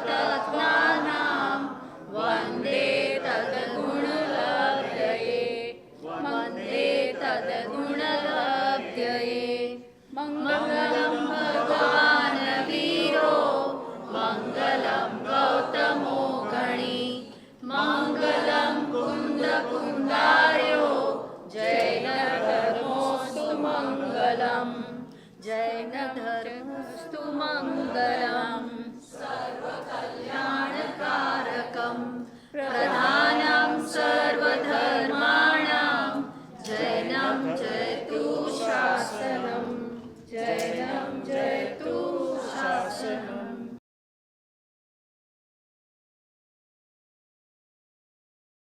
तत्त्वानां वन्दे तद्गुणलब्धये वन्दे तद्गुणलब्धये मङ्गलं भगवान् वीरो मङ्गलं गौतमो गणी मङ्गलं कुन्दकुन्दार्यो जैनधर्मोऽस्तु मङ्गलम् जैनधर्मोऽस्तु मङ्गलम् सर्वकल्याणकारकं प्रधानं सर्वधर्माणां जैनं जयतु शासनं जैनं जयतु शासनम्।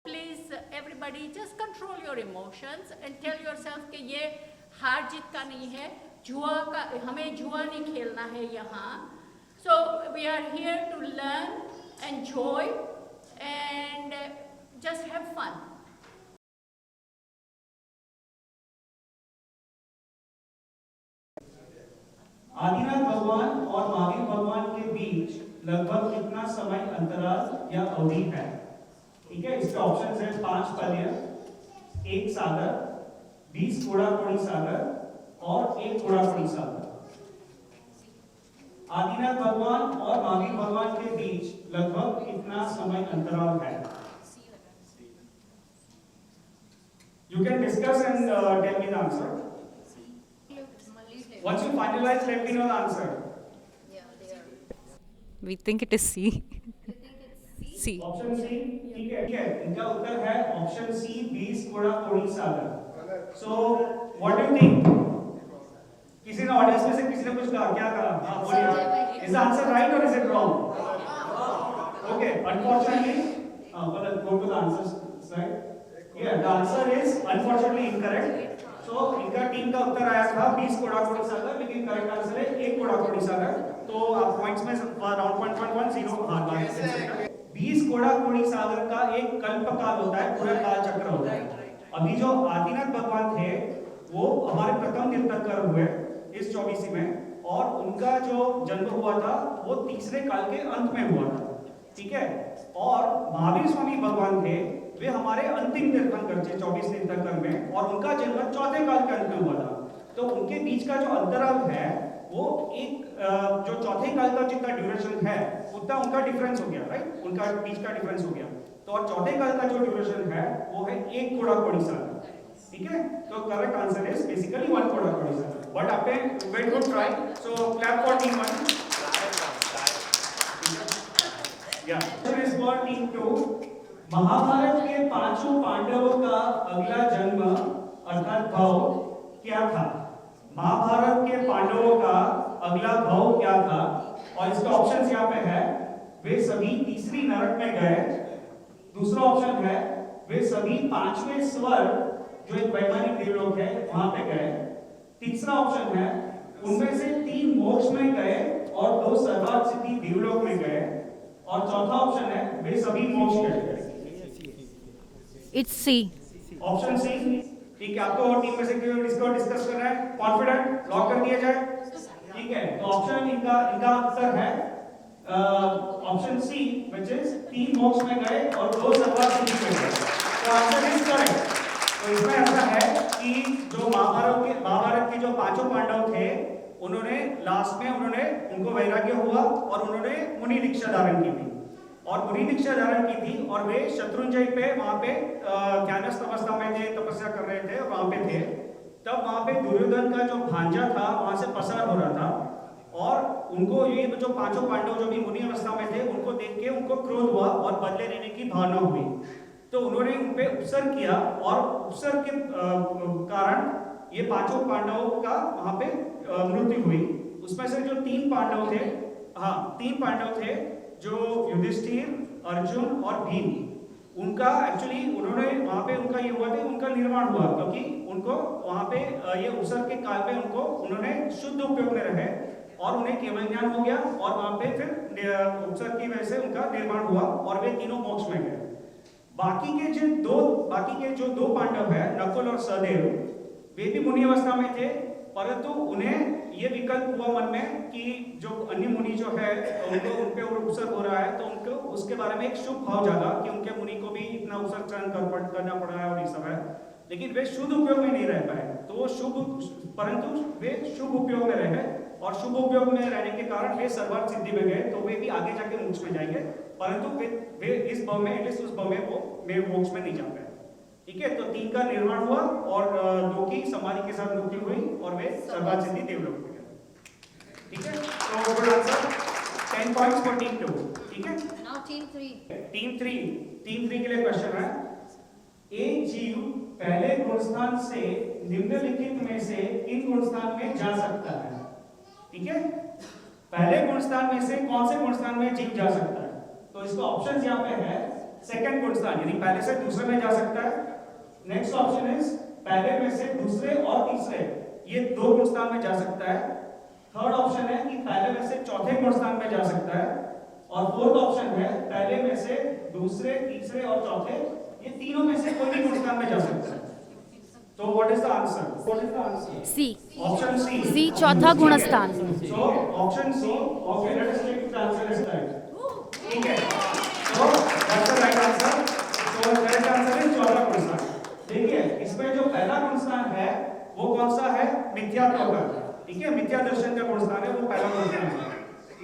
Please everybody just control your emotions and tell yourself कि ये हार जीत का नहीं है, जुआ का, हमें जुआ नहीं खेलना है यहाँ। So we are here to learn, enjoy and just have fun. Adinath भगवान और महावीर भगवान के बीच लगभग कितना समय अंतराल या अवधि है? ठीक है, इसके ऑप्शंस है 5 पल्य, 1 सागर, 20 कोड़ाकोड़ी सागर और 1 कोड़ाकोड़ी सागर। आदिनाथ भगवान और महावीर भगवान के बीच लगभग कितना समय अंतराल है? You can discuss and tell me the answer. Once you finalize, let me know the answer. We think it is C. C. Option C, ठीक है, इनका उत्तर है ऑप्शन सी 20 कोड़ाकोड़ी सागर। So what do you think? किसी ने audience में से किसी ने कुछ कहा, क्या कहा? हाँ बोलिए, इज द आंसर राइट और is it wrong? Okay, unfortunately go to the answer side. Yeah, the answer is unfortunately incorrect. So इनका टीम का उत्तर आया था 20 कोड़ाकोड़ी सागर, लेकिन करेक्ट आंसर है 1 कोड़ाकोड़ी सागर। तो आप पॉइंट्स में राउंड 0.10 हार गए। 20 कोड़ाकोड़ी सागर का एक कल्पकाल होता है, पूरा काल चक्र होता है। अभी जो आदिनाथ भगवान थे वो हमारे प्रथम तीर्थंकर हुए इस 24वीं में, और उनका जो जन्म हुआ था वो तीसरे काल के अंत में हुआ था। ठीक है, और महावीर स्वामी भगवान थे, वे हमारे अंतिम तीर्थंकर थे 24 तीर्थंकर में, और उनका जन्म चौथे काल के अंत में हुआ था। तो उनके बीच का जो अंतराल है वो एक जो चौथे काल का जितना ड्यूरेशन है उतना उनका डिफरेंस हो गया, राइट? उनका बीच का डिफरेंस हो गया। तो और चौथे काल का जो ड्यूरेशन है वो है 1 कोड़ाकोड़ी सागर। ठीक है, तो करेक्ट आंसर इज बेसिकली 1 कोड़ाकोड़ी सागर। बट आपने very good try, so clap for team 1। या इज फॉर टीम 2। महाभारत के 5 पांडवों का अगला जन्म अर्थात भव क्या था? महाभारत के पांडवों का अगला भव क्या था? और इसका ऑप्शंस यहाँ पे है, वे सभी तीसरी नरक में गए। दूसरा ऑप्शन है, वे सभी 5वें स्वर्ग जो एक वैमानिक देवलोक है वहां पे गए। तीसरा ऑप्शन है, उनमें से 3 मोक्ष में गए और 2 सर्वार्थ सिद्धि देवलोक में गए। और चौथा ऑप्शन है, वे सभी मोक्ष गए। It's C. ऑप्शन सी, ठीक है। आपको टीम में से इसको डिस्कस करना है, कॉन्फिडेंट, लॉक कर दिया जाए। ठीक है, तो ऑप्शन इनका उत्तर है ऑप्शन सी, व्हिच इज 3 मोक्ष में गए और 2 सर्वार्थ सिद्धि में गए। तो आंसर इज करेक्ट। तो इसमें ऐसा है कि जो महाभारत के जो 5 पांडव थे, उन्होंने लास्ट में उनको वैराग्य हुआ और उन्होंने मुनि दीक्षा धारण की थी, और मुनि दीक्षा धारण की थी, और वे शत्रुंजय पे वहां पे ज्ञानस्थ अवस्था में थे, तपस्या कर रहे थे, वहां पे थे। तब वहां पे दुर्योधन का जो भांजा था वहां से पसार हो रहा था, और उनको ये जो 5 पांडव जो भी मुनि अवस्था में थे उनको देख के उनको क्रोध हुआ और बदले लेने की भावना हुई। तो उन्होंने उन पे उपसर्ग किया, और उपसर्ग के कारण ये 5 पांडवों का वहां पे मृत्यु हुई। उसमें से जो 3 पांडव थे, हाँ 3 पांडव थे, जो युधिष्ठिर, अर्जुन और भीम, उनका एक्चुअली उन्होंने वहां पे उनका ये हुआ था, उनका निर्माण हुआ, क्योंकि उनको वहां पे ये उपसर्ग के काल पे उन्होंने शुद्ध उपयोग में रहे और उन्हें केवल ज्ञान हो गया, और वहां पे फिर उपसर्ग की वजह से उनका निर्माण हुआ और वे तीनों मोक्ष में गए। बाकी के जो 2 पांडव है, नकुल और सहदेव, वे भी मुनि अवस्था में थे, परंतु उन्हें ये विकल्प हुआ मन में कि जो अन्य मुनि जो है उनको उन पे उपसर्ग हो रहा है, तो उनको उसके बारे में एक शुभ भाव जागा कि उनके मुनि को भी इतना उपसर्ग करना पड़ रहा है और ये सब है, लेकिन वे शुद्ध उपयोग में नहीं रह पाए। तो वो परंतु वे शुभ उपयोग में रहे और शुभ उपयोग में रहने के कारण वे सर्वार्थ सिद्धि में गए, तो वे भी आगे जाके मोक्ष में जाएंगे, परंतु वे इस भाव में एटलीस्ट उस भाव में वो मोक्ष में नहीं जा पाए। ठीक है, तो 3 का निर्माण हुआ और 2 की समाधि के साथ मुक्ति हुई और वे सर्वार्थ सिद्धि देवलोक में गए। ठीक है, तो good answer, 10 points for team 2। ठीक है, Now team 3. टीम 3 के लिए क्वेश्चन है, एक जीव पहले गुणस्थान से निम्नलिखित में से किन गुणस्थान में जा सकता है? ठीक है, पहले गुणस्थान में से कौन से गुणस्थान में जीव जा सकता है? तो इसका ऑप्शंस यहाँ पे है, सेकंड गुणस्थान यानी पहले से दूसरे में जा सकता है। नेक्स्ट ऑप्शन इज पहले में से दूसरे और तीसरे, ये 2 गुणस्थान में जा सकता है। थर्ड ऑप्शन है कि पहले में से चौथे गुणस्थान में जा सकता है, और फोर्थ ऑप्शन है पहले में से दूसरे, तीसरे और चौथे, ये तीनों में से कोई भी गुणस्थान में जा सकता है। तो what is the answer? What is the answer? C. Option C. C चौथा गुणस्थान। So option C, okay, let us take the answer is right. ठीक है, तो दैट्स द राइट आंसर। तो करेक्ट आंसर इज चौथा गुणस्थान। देखिए, इसमें जो पहला गुणस्थान है वो कौन सा है? मिथ्यात्व का। ठीक है, मिथ्या दर्शन का गुणस्थान है, वो पहला गुणस्थान है।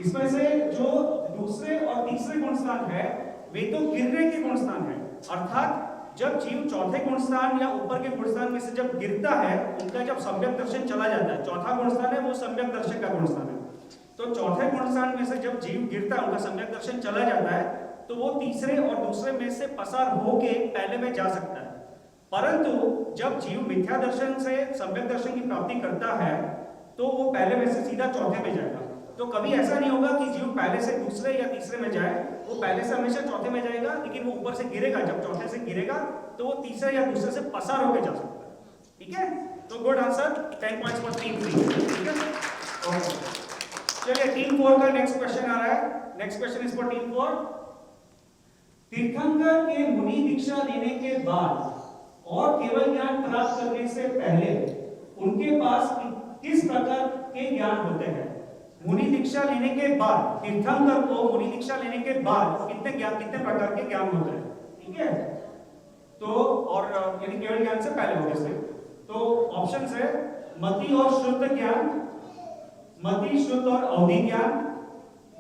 इसमें से जो दूसरे और तीसरे गुणस्थान है वे तो गिरने के गुणस्थान है, अर्थात जब जीव चौथे गुणस्थान या ऊपर के गुणस्थान में से जब गिरता है, उनका जब सम्यक दर्शन चला जाता है, चौथा गुणस्थान है वो सम्यक दर्शन का गुणस्थान है, तो चौथे गुणस्थान में से जब जीव गिरता है, उनका सम्यक दर्शन चला जाता है, तो वो तीसरे और दूसरे में से पसार होके पहले में जा सकता है। परंतु जब जीव मिथ्या दर्शन से सम्यक दर्शन की प्राप्ति करता है, तो वो पहले में से सीधा चौथे में जाएगा। तो कभी ऐसा नहीं होगा कि जीव पहले से दूसरे या तीसरे में जाए, वो पहले से हमेशा चौथे में जाएगा, लेकिन वो ऊपर से गिरेगा, जब चौथे से गिरेगा तो वो तीसरे या दूसरे से पसार होकर जा सकता है। ठीक है, तो good answer, 10 points for team 3। ठीक है, ओके, चलिए टीम 4 का नेक्स्ट क्वेश्चन आ रहा है। Next question is for team 4। तीर्थंकर के मुनि दीक्षा लेने के बाद और केवल ज्ञान प्राप्त करने से पहले उनके पास किस प्रकार के ज्ञान होते हैं? मुनि दीक्षा लेने के बाद, तीर्थंकर को मुनि दीक्षा लेने के बाद कितने प्रकार के ज्ञान होते हैं? ठीक है, तो और यानी केवल ज्ञान से पहले होते हैं। तो ऑप्शंस है मति और शुद्ध ज्ञान, मति शुद्ध और अवधि ज्ञान,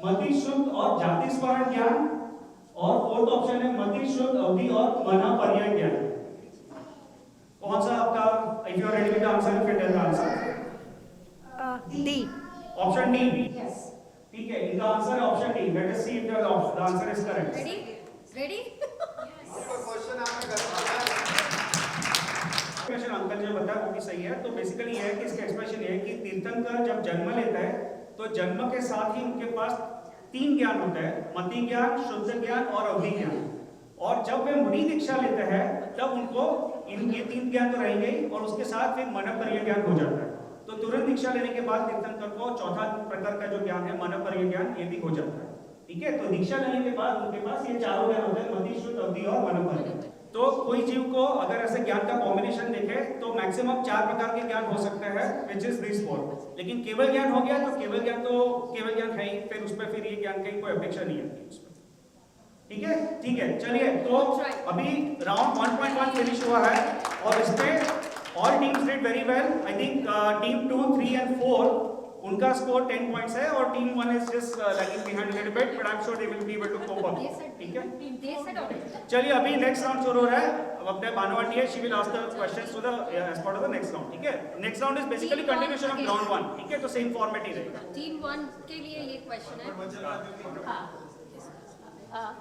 मति शुद्ध और जाति स्मरण ज्ञान, और फोर्थ ऑप्शन है मति शुद्ध, अवधि और मना पर्याय ज्ञान। कौन सा आपका, if you are ready with the answer you can tell the answer. D. Option D. Yes, ठीक है, इनका आंसर है option D. Let us see if the answer is correct. Ready? Question uncle जो बताया वो भी सही है। तो बेसिकली ये है कि इसका एक्सप्रेशन ये है कि तीर्थंकर जब जन्म लेता है, तो जन्म के साथ ही उनके पास 3 ज्ञान होता है, मति ज्ञान, शुद्ध ज्ञान और अवधि ज्ञान। और जब वे मुनि दीक्षा लेते हैं, तब उनको ये 3 ज्ञान तो रहेंगे ही, और उसके साथ फिर मन पर्याय ज्ञान हो जाता है। तो तुरंत दीक्षा लेने के बाद तीर्थंकर को चौथा प्रकार का जो ज्ञान है, मन पर्याय ज्ञान, ये भी हो जाता है। ठीक है, तो दीक्षा लेने के बाद उनके पास ये चारों ज्ञान होते हैं, मति, शुद्ध, अवधि और मन पर्याय। तो कोई जीव को अगर ऐसे ज्ञान का कॉम्बिनेशन देखे तो मैक्सिमम 4 प्रकार के ज्ञान हो सकते हैं, व्हिच इज दिस 4। लेकिन केवल ज्ञान हो गया तो केवल ज्ञान है ही, फिर उस पर फिर ये ज्ञान की कोई अपेक्षा नहीं है उसमें। ठीक है, ठीक है, चलिए, तो अभी राउंड 1.1 फिनिश हुआ है और इसमें all teams did very well. I think team 2, 3 and 4 उनका स्कोर 10 पॉइंट्स है, और team 1 is just lagging behind a little bit, but I am sure they will be able to cope up. ठीक है, चलिए अभी नेक्स्ट राउंड शुरू हो रहा है। अब अपने भानुवाटी है, she will ask the questions to the as part of the next round. ठीक है, next round is basically continuation of round 1। ठीक है, तो सेम फॉर्मेट ही रहेगा। Team 1 के लिए ये क्वेश्चन है।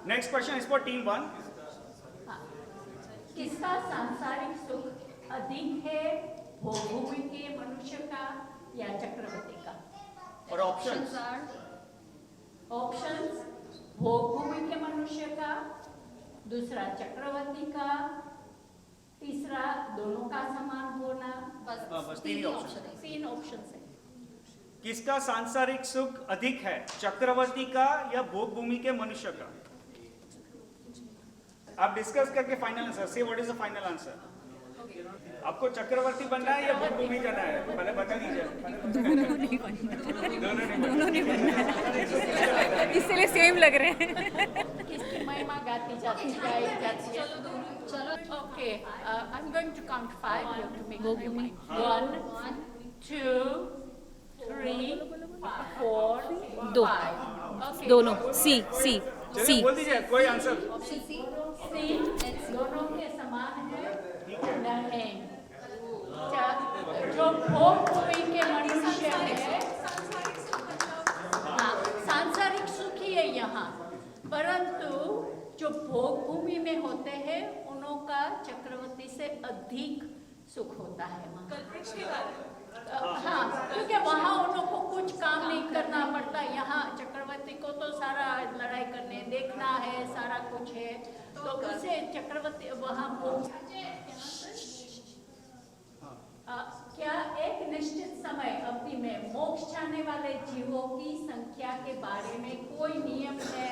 Next question is for team 1। किसका सांसारिक सुख अधिक है, भोगभूमि के मनुष्य का या चक्रवर्ती का? और ऑप्शंस ऑप्शंस भोगभूमि के मनुष्य का, दूसरा चक्रवर्ती का, तीसरा दोनों का समान होना। बस 3 ऑप्शन है। 3 ऑप्शंस है। किसका सांसारिक सुख अधिक है, चक्रवर्ती का या भोगभूमि के मनुष्य का? आप डिस्कस करके फाइनल आंसर से, what is the final answer? आपको चक्रवर्ती बनना है या भूमि जाना है, पहले बता दीजिए। दोनों नहीं बनना, इसलिए सेम लग रहे हैं। किसकी महिमा गाती जाती गाई जाती है। चलो okay, I am going to count 5, you have to make वो अप योर भूमि। माइंड। 1 2 3 4 दो। 5। ओके, दोनों सी सी चलिए सी बोल दीजिए कोई आंसर। Option C. सी दोनों के समान है नहीं। जो भोग भूमि के मनुष्य है, हाँ, सांसारिक सुखी है यहाँ, परंतु जो भोग भूमि में होते हैं उनों का चक्रवर्ती से अधिक सुख होता है वहाँ। हाँ, क्योंकि वहाँ उन को कुछ काम नहीं करना पड़ता। यहाँ चक्रवर्ती को तो सारा लड़ाई करने देखना है, सारा कुछ है, तो उसे चक्रवर्ती वहाँ क्या एक निश्चित समय अवधि में मोक्ष चाहने वाले जीवों की संख्या के बारे में कोई नियम है?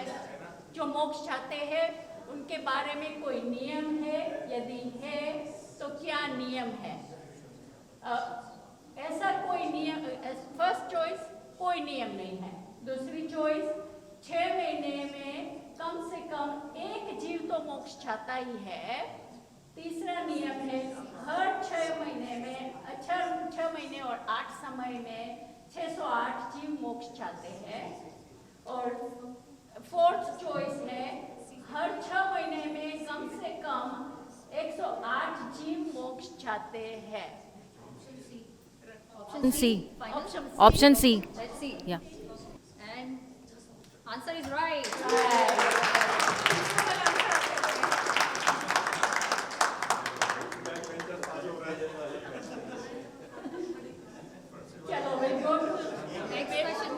जो मोक्ष चाहते हैं उनके बारे में कोई नियम है? यदि है तो क्या नियम है? ऐसा कोई नियम, फर्स्ट चॉइस कोई नियम नहीं है। दूसरी चॉइस 6 महीने में कम से कम एक जीव तो मोक्ष चाहता ही है। तीसरा नियम है हर 6 महीने में 6 महीने और 8 समय में 608 जीव मोक्ष चाहते हैं। और फोर्थ चॉइस है हर 6 महीने में कम से कम 108 जीव मोक्ष चाहते हैं। C option option C let's see या एंड आंसर इज राइट। चलो we'll go to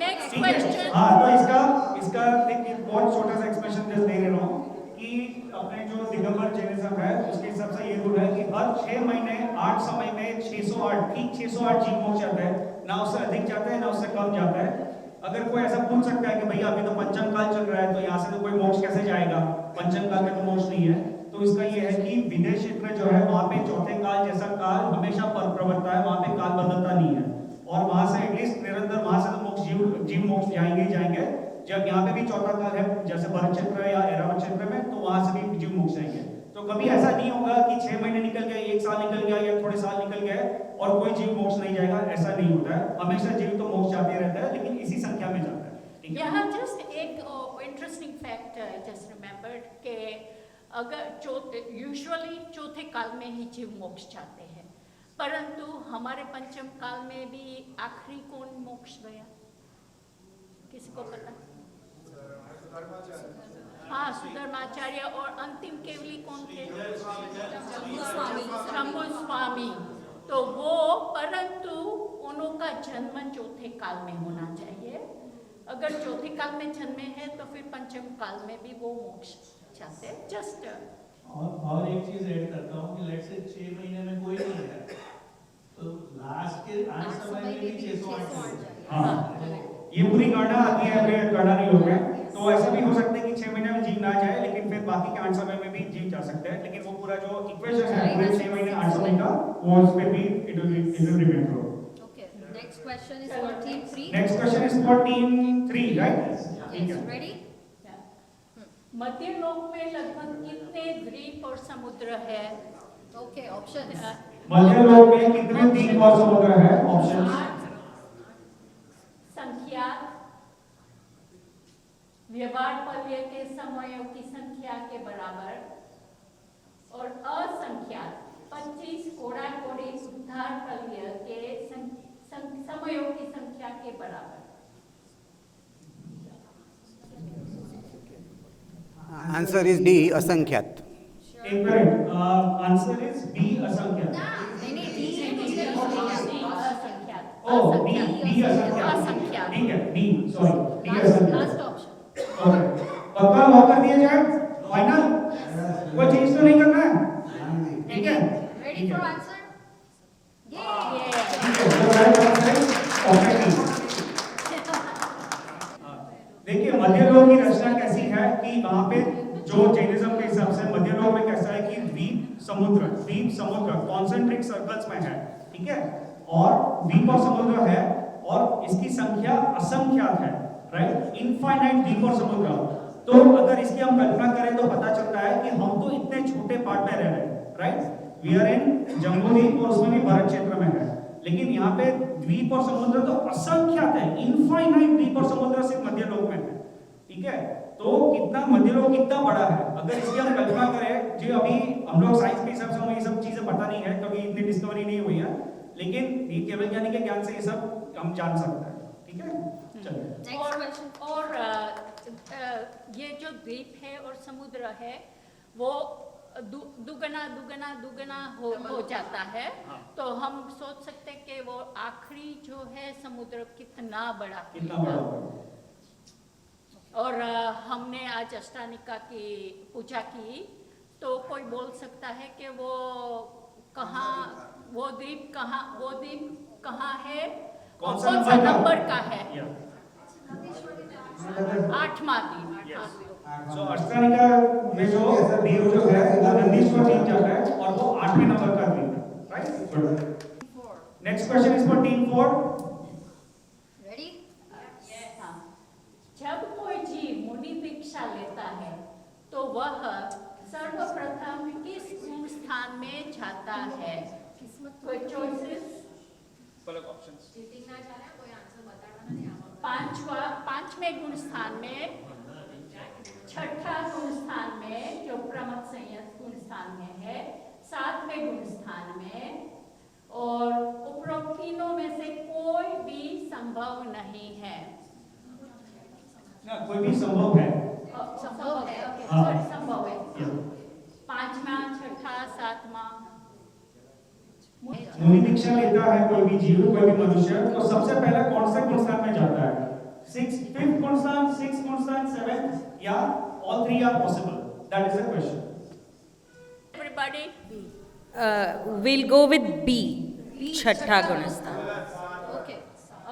next ठीक है। question. हाँ, तो इसका देखिए बहुत छोटा सा एक्सप्रेशन जस्ट दे रहा हूँ कि अपने जो दिगंबर जैनिज्म है उसके हिसाब से ये रूल है कि हर 6 महीने 8 समय में 608 ठीक 608 जीव मोक्ष जाता है, ना उससे अधिक जाता है ना उससे कम जाता है। अगर कोई ऐसा पूछ सकता है कि भैया अभी तो पंचम काल चल रहा है तो यहाँ से तो कोई मोक्ष कैसे जाएगा, पंचम काल में तो मोक्ष नहीं है, तो इसका ये है कि विदेश क्षेत्र जो है वहाँ पे चौथे काल जैसा काल हमेशा प्रवर्तता है, वहाँ पे काल बदलता नहीं है और वहाँ से एटलीस्ट निरंतर वहाँ से तो मोक्ष जीव मोक्ष जाएंगे ही जाएंगे। जब यहाँ पे भी चौथा काल है जैसे भरत क्षेत्र या ऐरावत क्षेत्र में, तो वहाँ से भी जीव मोक्ष जाएंगे। तो कभी ऐसा नहीं होगा कि 6 महीने निकल गए, 1 साल निकल गया या थोड़े साल निकल गए और कोई जीव मोक्ष नहीं जाएगा, ऐसा नहीं होता है। हमेशा जीव तो मोक्ष जाते रहता है लेकिन इसी संख्या में जाता है। ठीक है, यहाँ जस्ट एक इंटरेस्टिंग फैक्ट जस्ट रिमेम्बर्ड के अगर यूजुअली चौथे काल में ही जीव मोक्ष चाहते हैं, परंतु हमारे पंचम काल में भी आखिरी कौन मोक्ष गया, किसी को पता? हाँ, सुधर्माचार्य। और अंतिम केवली कौन थे? शंभु स्वामी। तो वो, परंतु उनका जन्म चौथे काल में होना चाहिए। अगर चौथे काल में जन्मे हैं तो फिर पंचम काल में भी वो मोक्ष चाहते हैं। जस्ट और एक चीज ऐड करता हूँ कि लेट्स से 6 महीने में कोई नहीं है तो लास्ट के 8 समय में भी 608 हाँ, ये पूरी गणना आती है, फिर गणना नहीं होगा। तो ऐसा भी हो सकता है कि 6 महीने में जीव ना जाए लेकिन फिर बाकी के 8 समय में भी जीव जा सकते हैं, लेकिन वो पूरा जो इक्वेशन है पूरे 6 महीने 8 समय का वो उस पे भी it will remain true. Okay, next question is for team 3। Next question is for team 3, right? ठीक है, रेडी? मध्य लोक में लगभग कितने द्वीप और समुद्र है? Okay, options. मध्य लोक में कितने द्वीप और समुद्र है? ऑप्शन संख्या, व्यवहार पल्य के समयों की संख्या के बराबर और असंख्यात 25 कोड़ा कोड़ी उद्धार पल्य के समयों की संख्या के बराबर। आंसर इज डी असंख्यात। इनकरेक्ट, आंसर इज बी असंख्यात। नहीं, असंख्यात। ओह, डी असंख्यात। असंख्यात। ठीक है, डी सॉरी, डी असंख्यात। Last option. ओके, पक्का लॉक कर दिया जाए? फाइनल? कोई चेंज तो नहीं करना है? ठीक है, रेडी फॉर आंसर? ये देखिए मध्य लोक की रचना कैसी है कि वहां पे जो जैनिज्म के हिसाब से मध्य लोक में कैसा है कि द्वीप समुद्र, द्वीप समुद्र कॉन्सेंट्रिक सर्कल्स में है, ठीक है, और द्वीप और समुद्र है और इसकी संख्या असंख्यात है, राइट, इनफाइनाइट द्वीप और समुद्र। तो अगर इसकी हम कल्पना करें तो पता चलता है कि हम तो इतने छोटे पार्ट में रह रहे हैं, right, we are in Jambudvipa और उसमें भी भारत क्षेत्र में है, लेकिन यहाँ पे द्वीप और समुद्र तो असंख्यात है, इनफाइनाइट द्वीप और समुद्र सिर्फ मध्यलोक में है, ठीक है। तो कितना मध्यलोक कितना बड़ा है, अगर इसकी हम कल्पना करें, जो अभी हम लोग साइंस के हिसाब से हमें ये सब चीजें पता नहीं है क्योंकि इतनी डिस्कवरी नहीं हुई है, लेकिन ये केवल ज्ञानी के ज्ञान से ये सब हम जान सकते हैं, ठीक है। चलिए Next question. और ये जो द्वीप है और समुद्र है वो दुगना दुगना दुगना हो जाता है, तो हम सोच सकते हैं कि वो आखिरी जो है समुद्र कितना बड़ा होगा। और हमने आज अष्टानिका की पूजा की, तो कोई बोल सकता है कि वो द्वीप कहाँ है, कौन और सा कौन सा नंबर नंबर का है, Yeah. 8वां द्वीप। Yes. So अष्टानिका में जो द्वीप जो है वो नंदीश्वर द्वीप जाता है और वो 8वें नंबर का द्वीप है, right. Next question is for team 4। Ready? हाँ। जब कोई जीव मुनि दीक्षा लेता है तो वह सर्वप्रथम किस गुण स्थान में जाता है? कोई चॉइसेस? पांचवें गुण स्थान में, छठा गुण स्थान में जो प्रमथ संयत गुण स्थान में है, 7वें गुण स्थान में, और उपरोक्त तीनों में से कोई भी संभव नहीं है। ना कोई भी संभव है, संभव है, ओके, हाँ। सॉरी, संभव है। Yeah. 5वां, 6ठा, 7वां। मुनि दीक्षा लेता है कोई भी जीव, कोई भी मनुष्य, तो सबसे पहले कौन से गुण स्थान में जाता है? 5th गुण स्थान, 6th गुण स्थान, 7th, या all three are possible? That is the question. Everybody, will go with B, छठा गुण स्थान। Okay.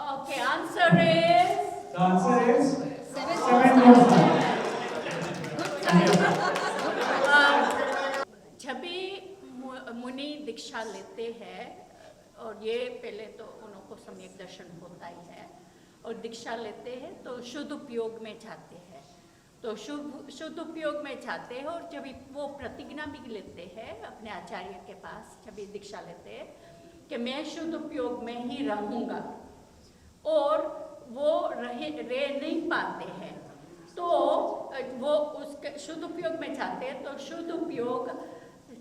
okay, answer is The answer is Seven. 7 गुण स्थान। जब भी मुनि दीक्षा लेते हैं, और ये पहले तो उनको सम्यक दर्शन होता ही है, और दीक्षा लेते हैं तो शुद्ध उपयोग में जाते हैं, तो शुद्ध उपयोग में जाते हैं, और जब वो प्रतिज्ञा भी लेते हैं अपने आचार्य के पास, जब भी दीक्षा लेते हैं कि मैं शुद्ध उपयोग में ही रहूँगा, और वो रह नहीं पाते हैं, तो वो उसके शुद्ध उपयोग में जाते हैं, तो शुद्ध उपयोग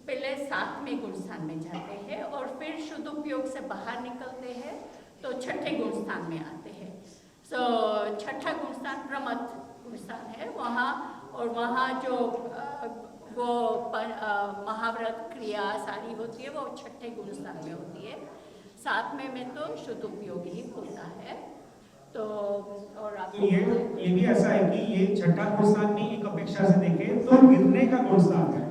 पहले 7वें गुण स्थान में जाते हैं, और फिर शुद्ध उपयोग से बाहर निकलते हैं तो 6ठे गुण स्थान में आते हैं। सो 6ठा गुण स्थान प्रमथ गुण स्थान है वहाँ, और वहाँ जो वो महाव्रत क्रिया सारी होती है वो 6ठे गुण स्थान में होती है, 7वें में तो शुद्ध उपयोग ही होता है। तो और तो ये भी ऐसा है कि ये छठा गुण स्थान भी एक अपेक्षा से देखें तो गिरने का गुण स्थान है।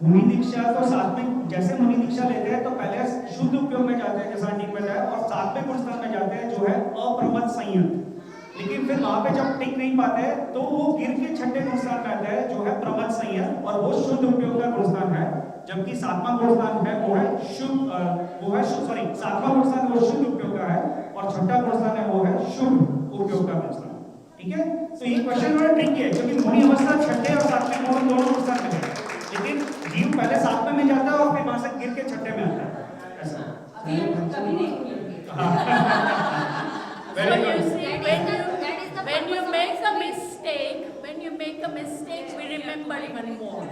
मुनि दीक्षा तो 7वें, जैसे मुनि दीक्षा लेते हैं तो पहले शुद्ध उपयोग में जाते हैं जैसा ठीक बताया, और 7वें गुण स्थान में जाते हैं जो है अप्रमथ संयत, लेकिन फिर वहां पे जब टिक नहीं पाते तो वो गिर के 6ठे गुण स्थान में आते हैं जो है प्रमथ संयत, और वो शुद्ध उपयोग का गुण स्थान है, जबकि 7वां गुण स्थान है वो है शुद्ध, सॉरी 7वां गुण स्थान वो शुद्ध उपयोग का है, और 6ठा गुण स्थान है वो है शुद्ध उपयोग का गुण स्थान, ठीक है। तो ये क्वेश्चन बड़ा ट्रिकी है क्योंकि मुनि अवस्था 6ठे और 7वें गुण दोनों गुण स्थान में है, लेकिन जीव पहले 7वें में जाता है और फिर वहां से गिर के 6ठे में आता है, ऐसा। So you see, That is the when you purpose of make a mistake, we remember even more.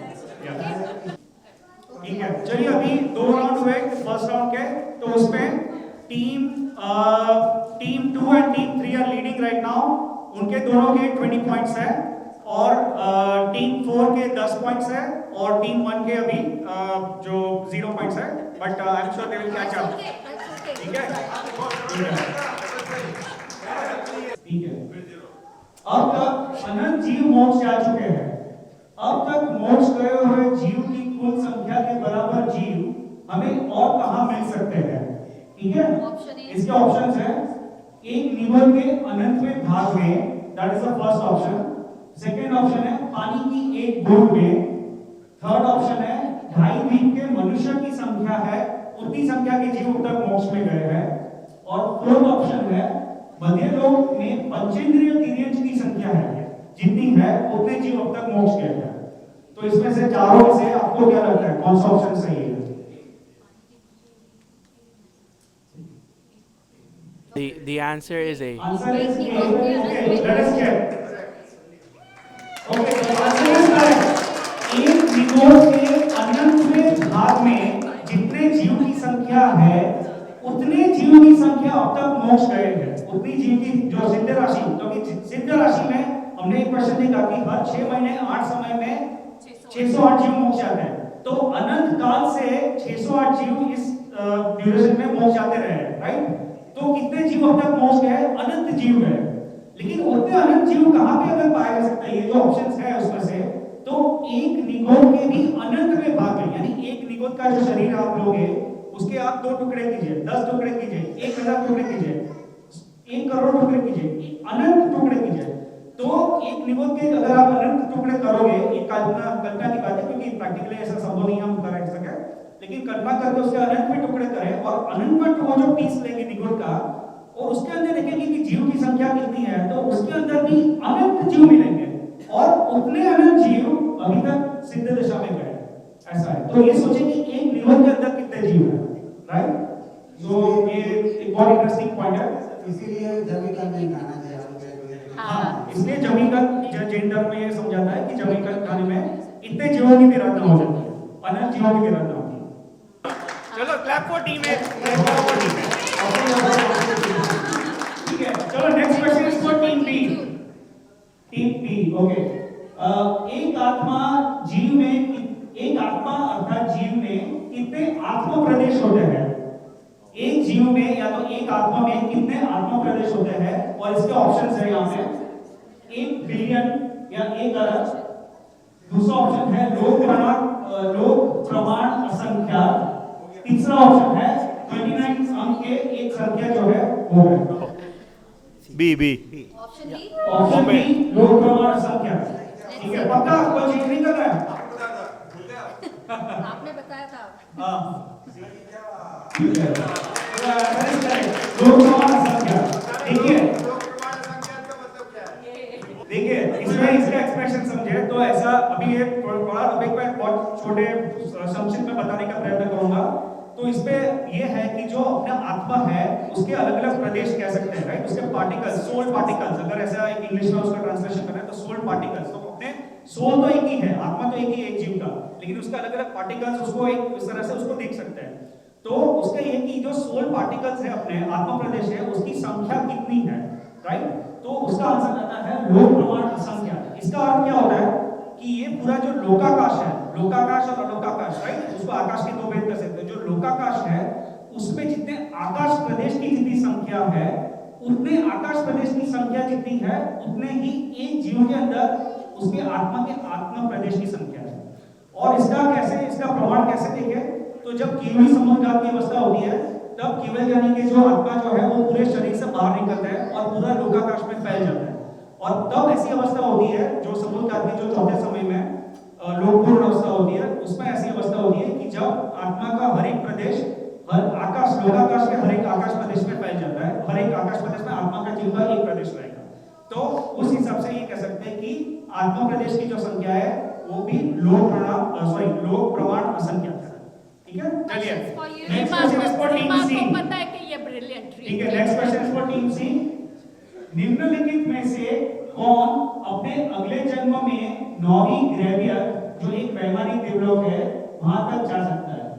ठीक है, चलिए अभी 2 राउंड हुए फर्स्ट राउंड के, तो उसमें team 2 and team 3 are leading right now, उनके दोनों के 20 पॉइंट्स है, और टीम 4 के 10 पॉइंट्स है, और टीम 1 के अभी जो 0 पॉइंट्स है, but I am sure they will catch up, ठीक है, ठीक है। अब तक अनंत जीव मोक्ष जा चुके हैं, अब तक मोक्ष गए हुए जीव की कुल संख्या के बराबर जीव हमें और कहां मिल सकते हैं, ठीक है। इसके ऑप्शंस हैं, एक निवल के अनंतवें भाग में, that is the first option, second option है पानी की एक बूंद में, थर्ड ऑप्शन है 2.5 द्वीप के मनुष्य की संख्या है उतनी संख्या के जीव अब तक मोक्ष में गए हैं। और फोर्थ ऑप्शन है मध्य लोक में पंचेंद्रिय तिर्यंश की संख्या है जितनी है उतने जीव अब तक मोक्ष गए हैं। तो इसमें से चारों में से आपको क्या लगता है कौन सा ऑप्शन सही है? The answer is A. Answer is A. Okay, let us check. Okay, the answer is correct. एक निगोज के अनंत भाग में जितने जीव की संख्या है उतने जीव की संख्या अब तक मोक्ष गए हैं। उतनी जीव की जो सिद्ध राशि, क्योंकि सिद्ध राशि में हमने एक क्वेश्चन देखा कि हर 6 महीने 8 समय में 608 जीव मोक्ष जाते हैं। तो अनंत काल से 608 जीव इस ड्यूरेशन में मोक्ष जाते रहे, राइट? तो कितने जीव अब तक मोक्ष गए? अनंत जीव है। लेकिन उतने अनंत जीव कहां पे अगर पाया जा सकता है? ये जो ऑप्शंस है उसमें से तो एक निगोद के भी अनंत में भाग है, यानी एक निगोद का जो शरीर आप लोगे उसके आप 2 टुकड़े कीजिए, 10 टुकड़े कीजिए, 1000 टुकड़े कीजिए, 1 करोड़ टुकड़े कीजिए, अनंत टुकड़े कीजिए। तो एक निगोद के अगर आप अनंत टुकड़े करोगे, एक कल्पना की बात है क्योंकि प्रैक्टिकली ऐसा संभव नहीं हम कर सके, लेकिन कल्पना करके उसके अनंत में टुकड़े करें और अनंत में वो जो पीस लेंगे निगोद का और उसके अंदर देखेंगे कि जीव की संख्या कितनी है, तो उसके अंदर भी अनंत जीव मिलेंगे और उतने अनंत जीव अभी तक सिद्ध दशा में गए। ऐसा है। तो ये सोचिए कि एक निगोद के अंदर कितने जीव हैं, राइट? तो ये एक बहुत इंटरेस्टिंग पॉइंट है। इसीलिए जमी का नहीं खाना चाहिए। हाँ, इसलिए जमी का जैन धर्म में ये समझाता है कि जमी का खाने में इतने जीवों की विराधना हो जाती है, अनंत जीवों की विराधना होती है। चलो क्लैप फॉर टीम ए। ठीक है, चलो next question is for team B. Team B, okay. एक आत्मा जीव में, एक आत्मा अर्थात जीव में कितने आत्मा प्रदेश होते हैं? एक जीव में या तो एक आत्मा में कितने आत्मा प्रदेश होते हैं? और इसके ऑप्शंस है यहाँ पे 1 बिलियन या 1 अरब। दूसरा ऑप्शन है लोक प्रमाण असंख्या। तीसरा ऑप्शन है 29 अंक के एक संख्या जो है वो है B. ऑप्शन बी लोक प्रमाण असंख्या। ठीक है, पक्का कोई चेंज नहीं कर रहा है? आपने बताया था। हाँ, ठीक है, लोक प्रमाण असंख्या। देखिए इसमें इसका एक्सप्रेशन समझे तो ऐसा अभी ये थोड़ा अभी मैं बहुत छोटे संक्षिप्त में बताने का प्रयत्न करूंगा। तो इसपे ये है कि जो अपना आत्मा है उसके अलग अलग प्रदेश कह सकते हैं, राइट? उसके पार्टिकल्स, सोल पार्टिकल्स, अगर ऐसा एक इंग्लिश में उसका ट्रांसलेशन करें तो सोल पार्टिकल्स। तो अपने सोल तो एक ही है, आत्मा तो एक ही एक जीव का, लेकिन उसका अलग अलग पार्टिकल्स उसको एक इस तरह से उसको देख सकते हैं। तो उसका ये कि जो सोल पार्टिकल्स है अपने आत्मा प्रदेश है उसकी संख्या कितनी है, राइट? तो उसका आंसर आता है लोक प्रमाण असंख्या। इसका अर्थ क्या होता है कि ये पूरा जो लोकाकाश है, लोकाकाश और अलोकाकाश, राइट? उसको आकाश के 2 भेद कर सकते हैं। जो लोकाकाश है उसमें जितने आकाश प्रदेश की जितनी संख्या है उतने आकाश प्रदेश की संख्या जितनी है उतने ही एक जीव के अंदर उसके आत्मा के आत्मा प्रदेश की संख्या है। और इसका प्रमाण कैसे देखें? तो जब केवल समुद्रघात की अवस्था होती है तब केवल यानी कि जो आत्मा जो है वो पूरे शरीर से बाहर निकलता है और पूरा लोकाकाश में फैल जाता है। और तब ऐसी अवस्था होती है जो समुद्रघात की जो चौथे समय में लोकपूर्ण अवस्था होती है, उसमें ऐसी अवस्था होती है कि जब आत्मा का हर एक प्रदेश हर आकाश लोकाकाश के हर एक आकाश प्रदेश में फैल जाता है। हर एक आकाश प्रदेश में आत्मा का जीव का एक प्रदेश रहेगा। तो उस हिसाब से ये कह सकते हैं कि आत्मा प्रदेश की जो संख्या है वो भी लोक प्रमाण असंख्या है। ठीक है, चलिए next question is for team C. आपको पता है कि ये ब्रिलियंट ट्रिक है। ठीक है, next question is for team C. निम्नलिखित में से कौन अपने अगले जन्म में 9वीं ग्रेवियर जो एक वैमानिक देवलोक है वहां तक जा सकता है?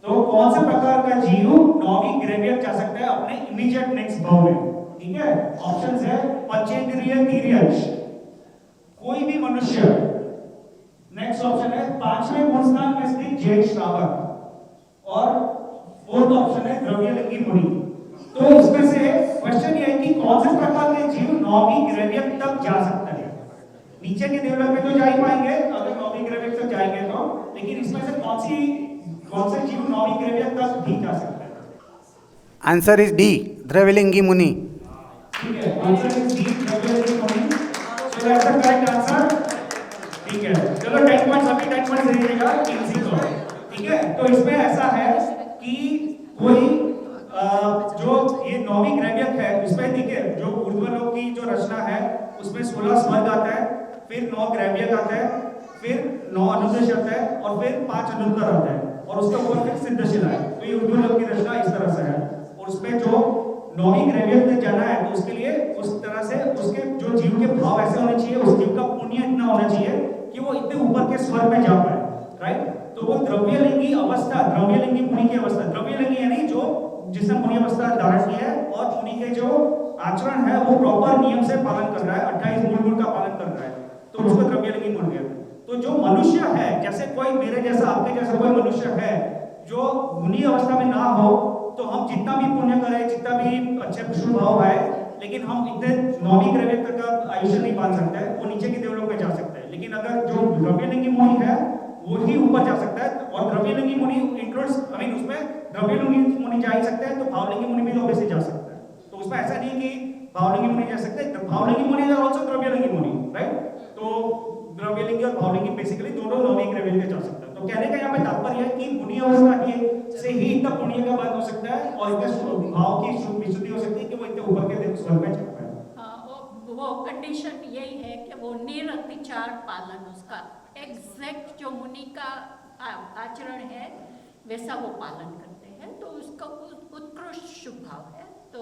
तो कौन से प्रकार का जीव 9वीं ग्रेवियर जा सकता है अपने इमीडिएट नेक्स्ट भव में? ठीक है, ऑप्शंस है पंचेंद्रिय तिर्यंश, कोई भी मनुष्य। नेक्स्ट ऑप्शन है 5वें गुणस्थान में स्थित जैन श्रावक और फोर्थ ऑप्शन है द्रव्यलिंगी मुनि। तो इसमें से क्वेश्चन ये है कि कौन से प्रकार के जीव 9वीं ग्रेवियर तक जा सकता है? नीचे के देवलोक में तो जा ही पाएंगे अगर 9वीं ग्रेवियर तक जाएंगे तो, लेकिन इसमें से कौन से जीव 9वीं ग्रेवियर तक भी जा सकता है? आंसर इज डी, द्रव्यलिंगी मुनि। ठीक है, आंसर इज डी, द्रव्यलिंगी मुनि। So that's the correct answer. ठीक है, चलो 10 पॉइंट्स अभी 10 पॉइंट्स दीजिएगा टीम सी को। ठीक है, तो इसमें ऐसा है कि कोई जो ये नौवीं ग्रैव्यक है, इसमें देखिए जो ऊर्ध्वलोक की जो रचना है उसमें 16 स्वर्ग आता है, फिर 9 ग्रैव्यक आता है, फिर 9 अनुदेश आता है और फिर 5 अनुत्तर आता है और उसके ऊपर फिर सिद्धशिला है। तो ये ऊर्ध्वलोक की रचना इस तरह से है और उसमें जो नौवीं ग्रैव्यक में जाना है तो उसके लिए उस तरह से उसके जो जीव के भाव ऐसे होने चाहिए, उस जीव का पुण्य इतना होना चाहिए कि वो इतने ऊपर के स्वर्ग में जा पाए, राइट। तो वो द्रव्यलिंगी अवस्था, द्रव्यलिंगी मुनि की अवस्था, द्रव्यलिंगी यानी जो जिसने मुनि अवस्था धारण की है और मुनि के जो आचरण है वो प्रॉपर नियम से पालन कर रहा है, 28 मूल गुण का पालन कर रहा है, तो उसको द्रव्यलिंगी बोल गया। तो जो मनुष्य है, जैसे कोई मेरे जैसा आपके जैसा कोई मनुष्य है जो मुनि अवस्था में ना हो, तो हम जितना भी पुण्य करें, जितना भी अच्छे शुभ भाव है, लेकिन हम इतने नौवीं ग्रैव्यक तक का आयुष्य नहीं पाल सकते, वो नीचे के देवलोक में जा सकते हैं। लेकिन अगर जो द्रव्यलिंगी मुनि है वो ही ऊपर जा सकता है और द्रव्यलिंगी मुनि इंक्लूड्स, आई मीन उसमें द्रव्यलिंगी मुनि जा ही सकते हैं, तो भावलिंगी मुनि भी ऑब्वियसली जा सकता है। तो उसमें ऐसा नहीं कि भावलिंगी मुनि जा सकते हैं, भावलिंगी मुनि आर आल्सो द्रव्यलिंगी मुनि, राइट। तो द्रव्यलिंगी और भावलिंगी बेसिकली दोनों नौवीं ग्रैव्यक में जा सकता है। तो कहने का यहाँ पे तात्पर्य है कि मुनि अवस्था की से ही इतना पुण्य का बंध हो सकता है और इतने भाव की विशुद्धि हो सकती है कि वो इतने ऊपर के स्वर्ग में जा पाए। वो कंडीशन यही है कि वो निरतिचार पालन, उसका एग्जैक्ट जो मुनि का आचरण है वैसा वो पालन करते हैं, तो उसका उत्कृष्ट शुभ भाव है। तो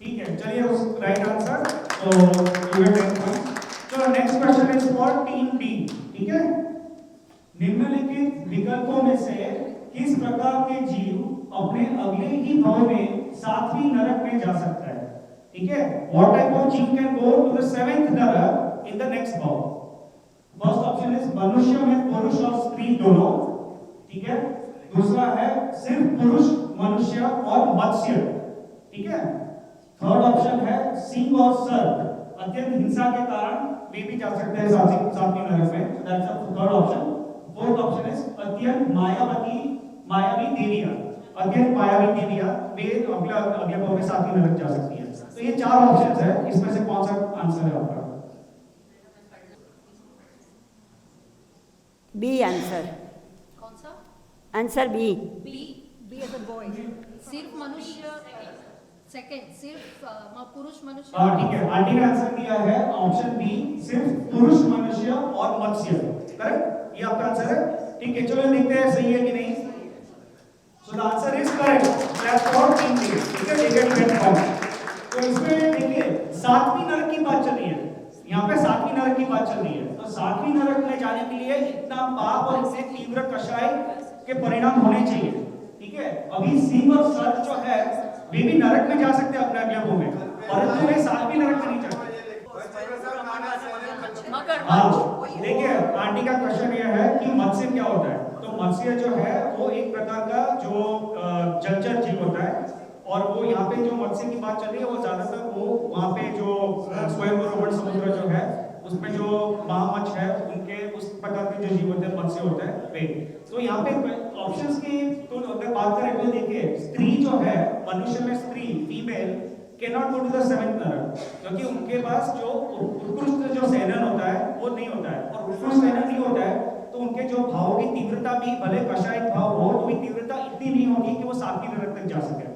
ठीक है, चलिए उस राइट आंसर। तो यू गेट 10 पॉइंट्स। चलो next question is for team D, ठीक है। निम्नलिखित विकल्पों में से किस प्रकार के जीव अपने अगले ही भाव में 7वीं नरक में जा सकता है, ठीक है। व्हाट टाइप ऑफ जीव can go to the 7th नरक इन द नेक्स्ट भाव? फर्स्ट ऑप्शन इज मनुष्य में पुरुष और स्त्री दोनों, ठीक है। दूसरा है सिर्फ पुरुष, मनुष्य और मत्स्य, ठीक है। थर्ड ऑप्शन है सिंह और सर्प, अत्यंत हिंसा के कारण वे भी जा सकते हैं 7वीं नरक में, that's the third option. Fourth option is अत्यंत मायावी देवियां, अत्यंत मायावी देवियां वे अगले भाव में 7वीं नरक जा सकती है। तो ये 4 ऑप्शंस है, इसमें से कौन सा आंसर है आपका? बी आंसर, कौन सा? Answer B. B as a boy, सिर्फ मनुष्य, सेकंड सिर्फ पुरुष मनुष्य। हाँ ठीक है, आंटी ने आंसर दिया है ऑप्शन बी, सिर्फ पुरुष मनुष्य और मत्स्य, करेक्ट। ये आपका आंसर है, ठीक है। चलो देखते हैं सही है कि नहीं। सो the answer is correct, that's for team D, ठीक है। देखिए 10 पॉइंट। तो इसमें देखिए 7वीं नरक की बात चल रही है, यहाँ पे 7वीं नरक की बात चल रही है। तो 7वीं नरक में जाने के लिए इतना पाप और इतने तीव्र कषाय के परिणाम होने चाहिए, ठीक है। अभी सिंह और सर्प जो है वे भी नरक में जा सकते हैं अपने अगले भाव में, परंतु वे 7वीं नरक में नहीं जाते। हाँ देखिए, आंटी का क्वेश्चन ये है कि मत्स्य क्या होता है। तो मत्स्य जो है वो एक प्रकार का जो जलचर जीव होता है, और वो यहाँ पे जो मत्स्य की बात चल रही है वो ज्यादातर वो वहाँ पे जो स्वयंभू समुद्र जो है उसमें जो महामच्छ है उनके उस प्रकार के जो जीव होते हैं मत्स्य होता है वे। तो यहाँ पे ऑप्शंस की तो अगर बात करें तो देखिए स्त्री जो है, मनुष्य में स्त्री female can not go to the 7th नरक, क्योंकि उनके पास जो उत्कृष्ट जो सेनन होता है वो नहीं होता है, और उत्कृष्ट सेनन नहीं होता है तो उनके जो भावों की तीव्रता भी भले कषायिक भाव हो तो भी तीव्रता इतनी नहीं होगी कि वो 7वीं नरक तक जा सके,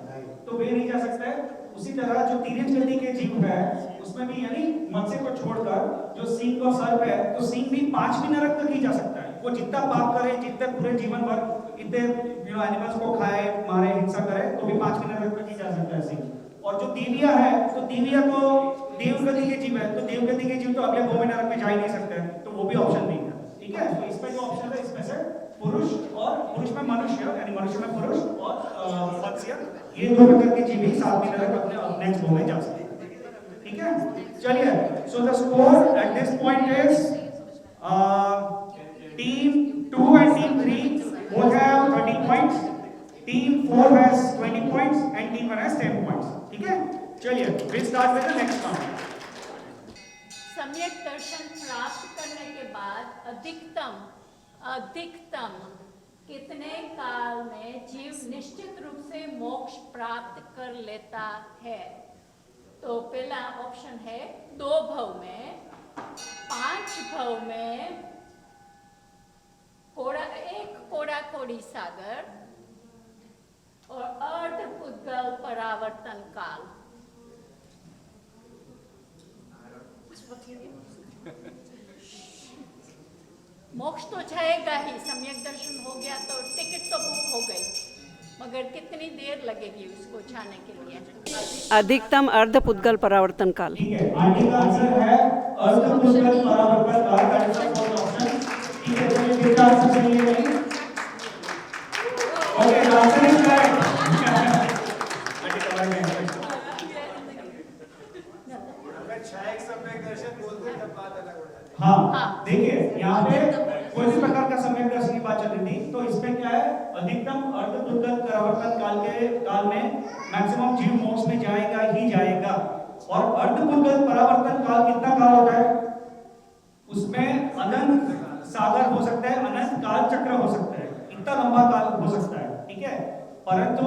तो वे नहीं जा सकते। उसी तरह जो तिर्यक जाति के जीव है उसमें भी यानी मत्स्य को छोड़कर जो सिंह और सर्प है, तो सिंह भी 5वीं नरक तक ही जा सकता है। वो जितना पाप करे, जितने पूरे जीवन भर इतने एनिमल्स को खाए, मारे, हिंसा करे, तो भी 5वीं नरक तक ही जा सकता है सिंह। और जो देविया है, तो देविया तो देवगति के जीव है, तो देवगति के जीव तो अगले भूमि नरक में जा ही नहीं सकते, तो वो भी ऑप्शन नहीं है, ठीक है। तो इसमें जो ऑप्शन है इसमें से पुरुष और पुरुष में मनुष्य यानी मनुष्य में पुरुष और मत्स्य, ये दो प्रकार के जीव ही 7वीं नरक अपने नेक्स्ट भूमि जा सकते हैं, ठीक है। चलिए, so the score at this point is team 2 and team 3 both have 30 points, team 4 has 20 points and team 1 has 10 points, ठीक है। चलिए we'll start with the next round। सम्यक दर्शन प्राप्त करने के बाद अधिकतम कितने काल में जीव निश्चित रूप से मोक्ष प्राप्त कर लेता है? तो पहला ऑप्शन है 2 भव में, 5 भव में, कोड़ा कोड़ी सागर और अर्ध पुद्गल परावर्तन काल। मोक्ष तो जाएगा ही, सम्यक दर्शन हो गया तो टिकट तो बुक हो गई, मगर कितनी देर लगेगी उसको जाने के लिए? अधिकतम अर्ध पुद्गल परावर्तन काल। ठीक है, आगे का आंसर है अर्ध पुद्गल परावर्तन काल का ऑप्शन। ठीक है, चलिए फिर आंसर सही है नहीं? Okay, answer is correct. हाँ, देखिए यहाँ पे कोई भी प्रकार का सम्यक दर्शन की बात चल रही थी, तो इसमें क्या है, अधिकतम अर्ध पुद्गल परावर्तन काल में मैक्सिमम जीव मोक्ष में जाएगा ही जाएगा। और अर्ध पुद्गल परावर्तन काल कितना काल होता है? उसमें अनंत सागर हो सकता है, अनंत काल चक्र हो सकता है, इतना लंबा काल हो सकता है। ठीक है, परंतु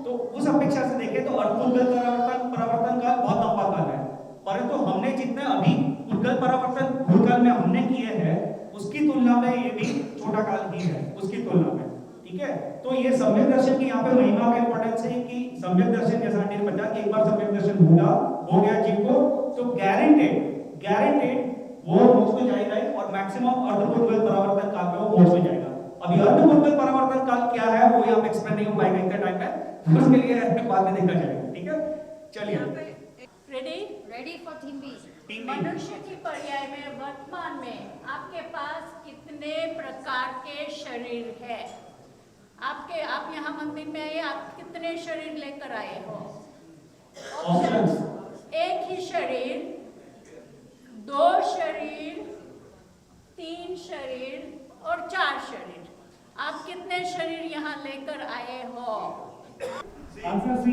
तो उस अपेक्षा से देखें तो अर्ध पुद्गल परावर्तन काल बहुत लंबा काल है, परंतु हमने जितने अभी पुद्गल परावर्तन भूतकाल में हमने किए हैं उसकी तुलना में ये भी छोटा काल ही है उसकी तुलना में। ठीक है, तो ये सम्यक दर्शन की यहाँ पे महिमा का इंपॉर्टेंस है कि सम्यक दर्शन, जैसा आंटी ने बताया कि एक बार सम्यक दर्शन हो गया जीव को तो गारंटेड वो मोक्ष में जाएगा ही, और मैक्सिमम अर्ध पुद्गल परावर्तन काल में वो मोक्ष में जाएगा। अभी अर्ध पुद्गल परावर्तन काल क्या है वो हम एक्सप्लेन नहीं हो पाएंगे इतने टाइम में, उसके लिए बाद में देखा जाएगा। ठीक है, चलिए रेडी फॉर थीम बी। मनुष्य की पर्याय में वर्तमान में आपके पास कितने प्रकार के शरीर है? आप यहाँ मंदिर में आए, आप कितने शरीर लेकर आए हो? ऑप्शंस, एक ही शरीर, 2 शरीर, 3 शरीर और 4 शरीर। आप कितने शरीर यहाँ लेकर आए हो? आंसर सी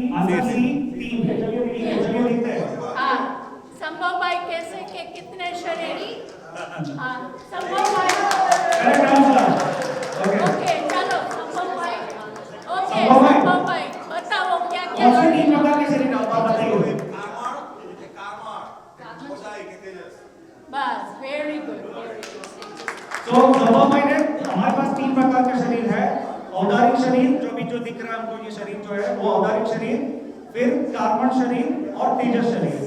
3 है। चलिए देखते हैं। हाँ, संभव भाई कैसे के कितने शरीर? हाँ, संभव भाई। Correct answer. ओके, चलो संभव भाई। ओके, संभव भाई। संभव भाई बताओ क्या क्या ऑप्शन शरीर? 3 प्रकार के शरीर आप बताइए। बस, वेरी गुड। तो संभव भाई ने हमारे पास 3 प्रकार का शरीर है। औदारिक शरीर, जो दिख रहा है हमको, ये शरीर जो है वो औदारिक शरीर, फिर कार्बन शरीर और तेजस शरीर।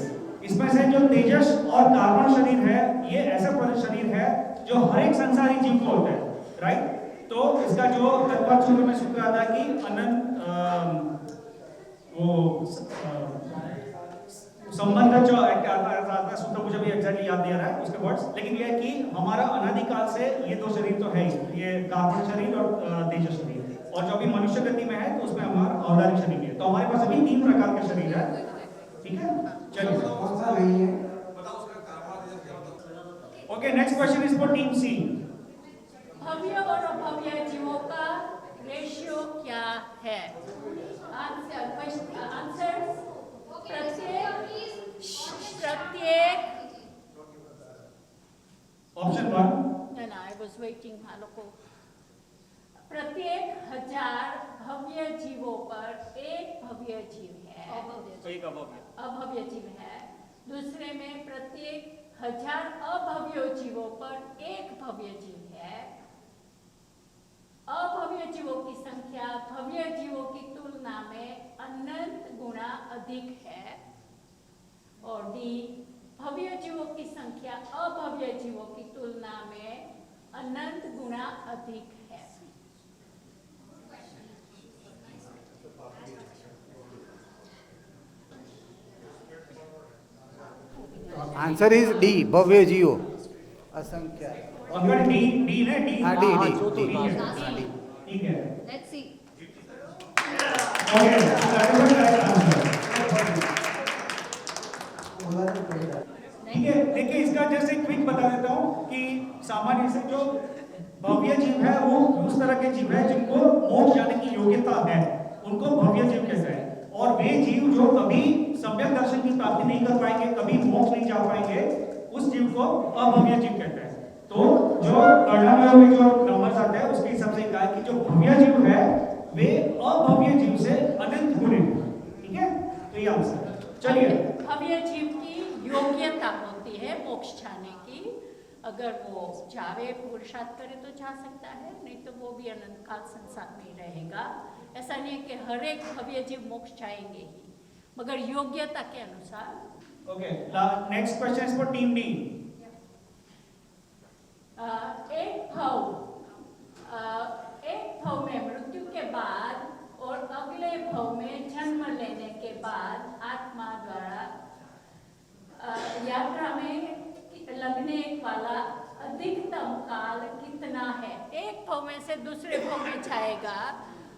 इसमें से जो तेजस और कार्बन शरीर है ये ऐसा शरीर है जो हर एक संसारी जीव को होता है, राइट? तो इसका जो तत्व सूत्र में सूत्र आता है कि अनंत संबंध जो सूत्र मुझे भी एग्जैक्टली याद नहीं आ रहा है उसके वर्ड्स, लेकिन यह है कि हमारा अनादिकाल से ये 2 शरीर तो है ही, ये कार्बन शरीर और तेजस शरीर, और जो अभी मनुष्य गति में है तो उसमें हमारा औदारिक शरीर है। तो हमारे पास अभी 3 प्रकार के शरीर है। ठीक है, चलिए कौन सा नहीं है? Okay, next question is for team C. भव्य और अभव्य जीवों का रेशियो क्या है? आंसर प्रत्येक ऑप्शन 1, ना आई वाज वेटिंग हालो को। प्रत्येक 1000 भव्य जीवों पर एक भव्य जीव है, एक अभव्य जीव है। दूसरे में प्रत्येक 1000 अभव्य जीवों पर एक भव्य जीव है। अभव्य जीवों की संख्या भव्य जीवों की तुलना में अनंत गुना अधिक है। और डी, भव्य जीवों की संख्या अभव्य जीवों की तुलना में अनंत गुना अधिक है। आंसर इज डी, भव्य जीव असंख्य। अगर डी ने डी, हाँ, डी। ठीक है, लेट्स सी। ठीक है, देखिए इसका जैसे क्विक बता देता हूँ कि सामान्य से जो भव्य जीव है वो उस तरह के जीव है जिनको मोक्ष जाने की योग्यता है, उनको भव्य जीव कहते हैं। और वे जीव जो कभी सम्यक दर्शन की प्राप्ति नहीं कर पाएंगे, कभी मोक्ष नहीं जा पाएंगे, उस जीव को अभव्य जीव कहते हैं। तो जो गणना में जो नंबर्स आते हैं उसके हिसाब से कहा है कि जो भव्य जीव है वे अभव्य जीव से अनंत गुणे। ठीक है, तो ये आंसर। चलिए, भव्य जीव की योग्यता होती है मोक्ष जाने की, अगर वो चाहे पुरुषार्थ करे तो जा सकता है, नहीं तो वो भी अनंत काल संसार में रहेगा। ऐसा नहीं है कि हर एक भव्य जीव मोक्ष चाहेंगे ही, मगर योग्यता के अनुसार। Okay, next question is for team D. एक भव में मृत्यु के बाद और अगले भव में जन्म लेने के बाद आत्मा द्वारा यात्रा में लगने वाला अधिकतम काल कितना है? एक भव में से दूसरे भव में जाएगा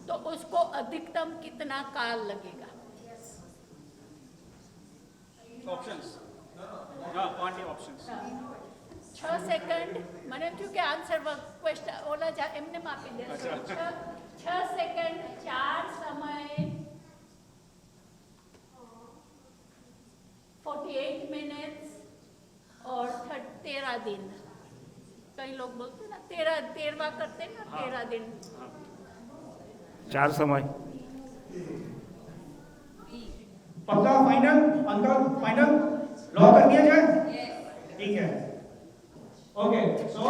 तो उसको अधिकतम कितना काल लगेगा? Options. हाँ, पांच options. 6 सेकंड મને થયું કે આન્સર ક્વેશ્ચન ઓલા એમને આપી દે 6 સેકન્ડ 4 સમય 48 मिनट्स और 13 दिन। कई लोग बोलते ना 13वां करते ना 13 दिन। 4 समय। पक्का फाइनल अंकल, फाइनल लॉक कर दिया जाए? ठीक है। ओके, सो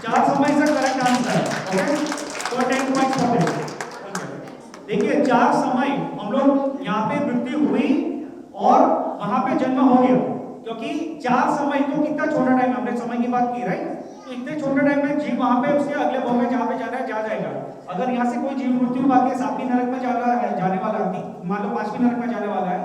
4 समय is the correct answer. Okay, so 10 points for this. देखिए 4 समय हम लोग यहाँ पे मृत्यु हुई और वहां पे जन्म हो गया, क्योंकि 4 समय तो कितना छोटा टाइम, हमने समय की बात की राइट। तो इतने छोटे टाइम में जीव वहां पे उसके अगले भव में जहाँ पे जाना है जा जाएगा। अगर यहाँ से कोई जीव मृत्यु पाके 7वीं नरक में जाने वाला है, मान लो 5वीं नरक में जाने वाला है,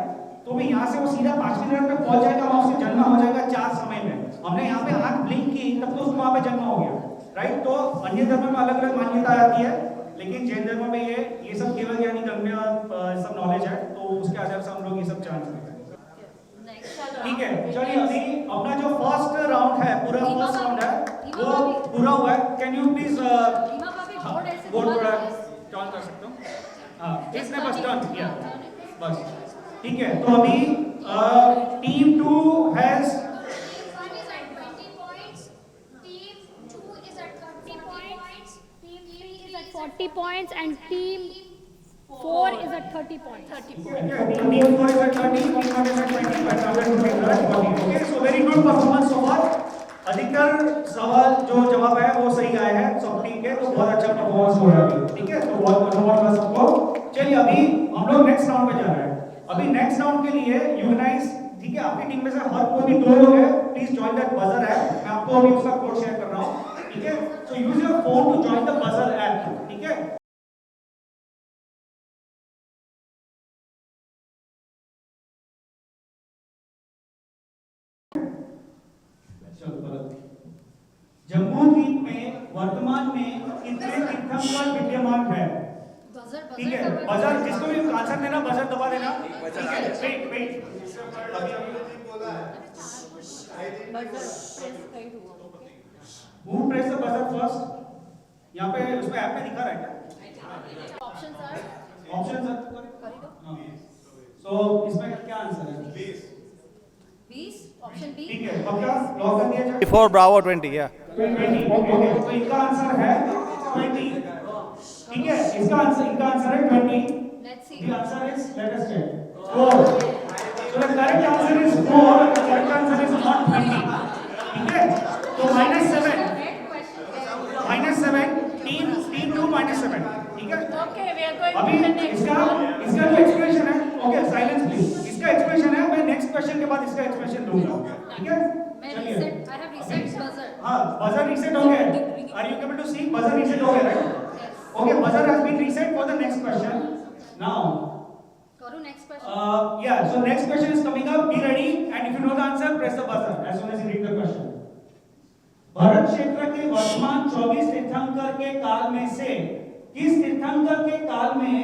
तो भी यहाँ से वो सीधा 5वीं नरक में पहुंच जाएगा, वहां से जन्म हो जाएगा 4 समय में। हमने यहाँ पे आंख ब्लिंक की तब तो उसको वहां पे जन्म हो गया राइट। तो अन्य धर्म में अलग अलग मान्यता आती है, लेकिन जैन धर्म में ये सब केवल ज्ञानी गम्य सब नॉलेज है, तो उसके आधार से हम लोग ये सब जान सकते हैं। ठीक है, चलिए अभी अपना जो फर्स्ट राउंड है, पूरा फर्स्ट राउंड है वो पूरा हुआ है। कैन यू प्लीज बोर्ड थोड़ा टर्न कर सकते हो? हाँ, इसने बस टर्न किया बस। ठीक है, तो अभी team 2 has 40 points and team 4 is at 30 points. 30 team 4 is at 30, team 1 is at 20, but other two teams are at 40. Okay, so very good performance so far. अधिकतर सवाल जो जवाब है वो सही आए हैं सब टीम के, तो बहुत अच्छा परफॉर्मेंस हो रहा है। ठीक है, तो बहुत धन्यवाद सबको। चलिए अभी हम लोग नेक्स्ट राउंड में जा रहे हैं। अभी नेक्स्ट राउंड के लिए यू गाइस, ठीक है, आपकी टीम में से हर कोई भी 2 लोग है, please join that buzzer app. मैं आपको अभी उसका कोड शेयर कर रहा हूं। ठीक है, so use your phone to join the buzzer app. ठीक है, जम्मू द्वीप में वर्तमान में कितने तीर्थंकर विद्यमान है? ठीक है, बजर जिसको भी आंसर देना बजर दबा देना। ठीक है, wait who press the buzzer first? यहाँ पे उसमें ऐप में दिखा रहा है क्या? ऑप्शंस आर सो इसमें क्या आंसर है? 20 ऑप्शन बी। ठीक है, पक्का लॉक कर दिया जाए? 4 Bravo 20, या 20। ओके, तो इनका आंसर है 20। ठीक है, इनका आंसर है 20। Let's see. The answer is, let us check, 4. So the correct answer is 4. The correct answer is not 20. ठीक है, तो -7 टीम 2 -7। ठीक है, Okay, we are going अभी to the next इसका one. जो एक्सप्रेशन है, ओके साइलेंस प्लीज, इसका एक्सप्रेशन है, मैं नेक्स्ट क्वेश्चन के बाद इसका एक्सप्रेशन दूंगा। ठीक है, चलिए I have reset buzzer. हाँ, बजर रीसेट हो गया। Are you able to see? Buzzer reset हो गया right? Okay, buzzer has been reset for the next question now. करो next question. Yeah, so next question is coming up. Be ready, and if you know the answer, press the buzzer as soon as you read the question. Bharat क्षेत्र के वर्तमान 24 तीर्थंकर के काल में से किस तीर्थंकर के काल में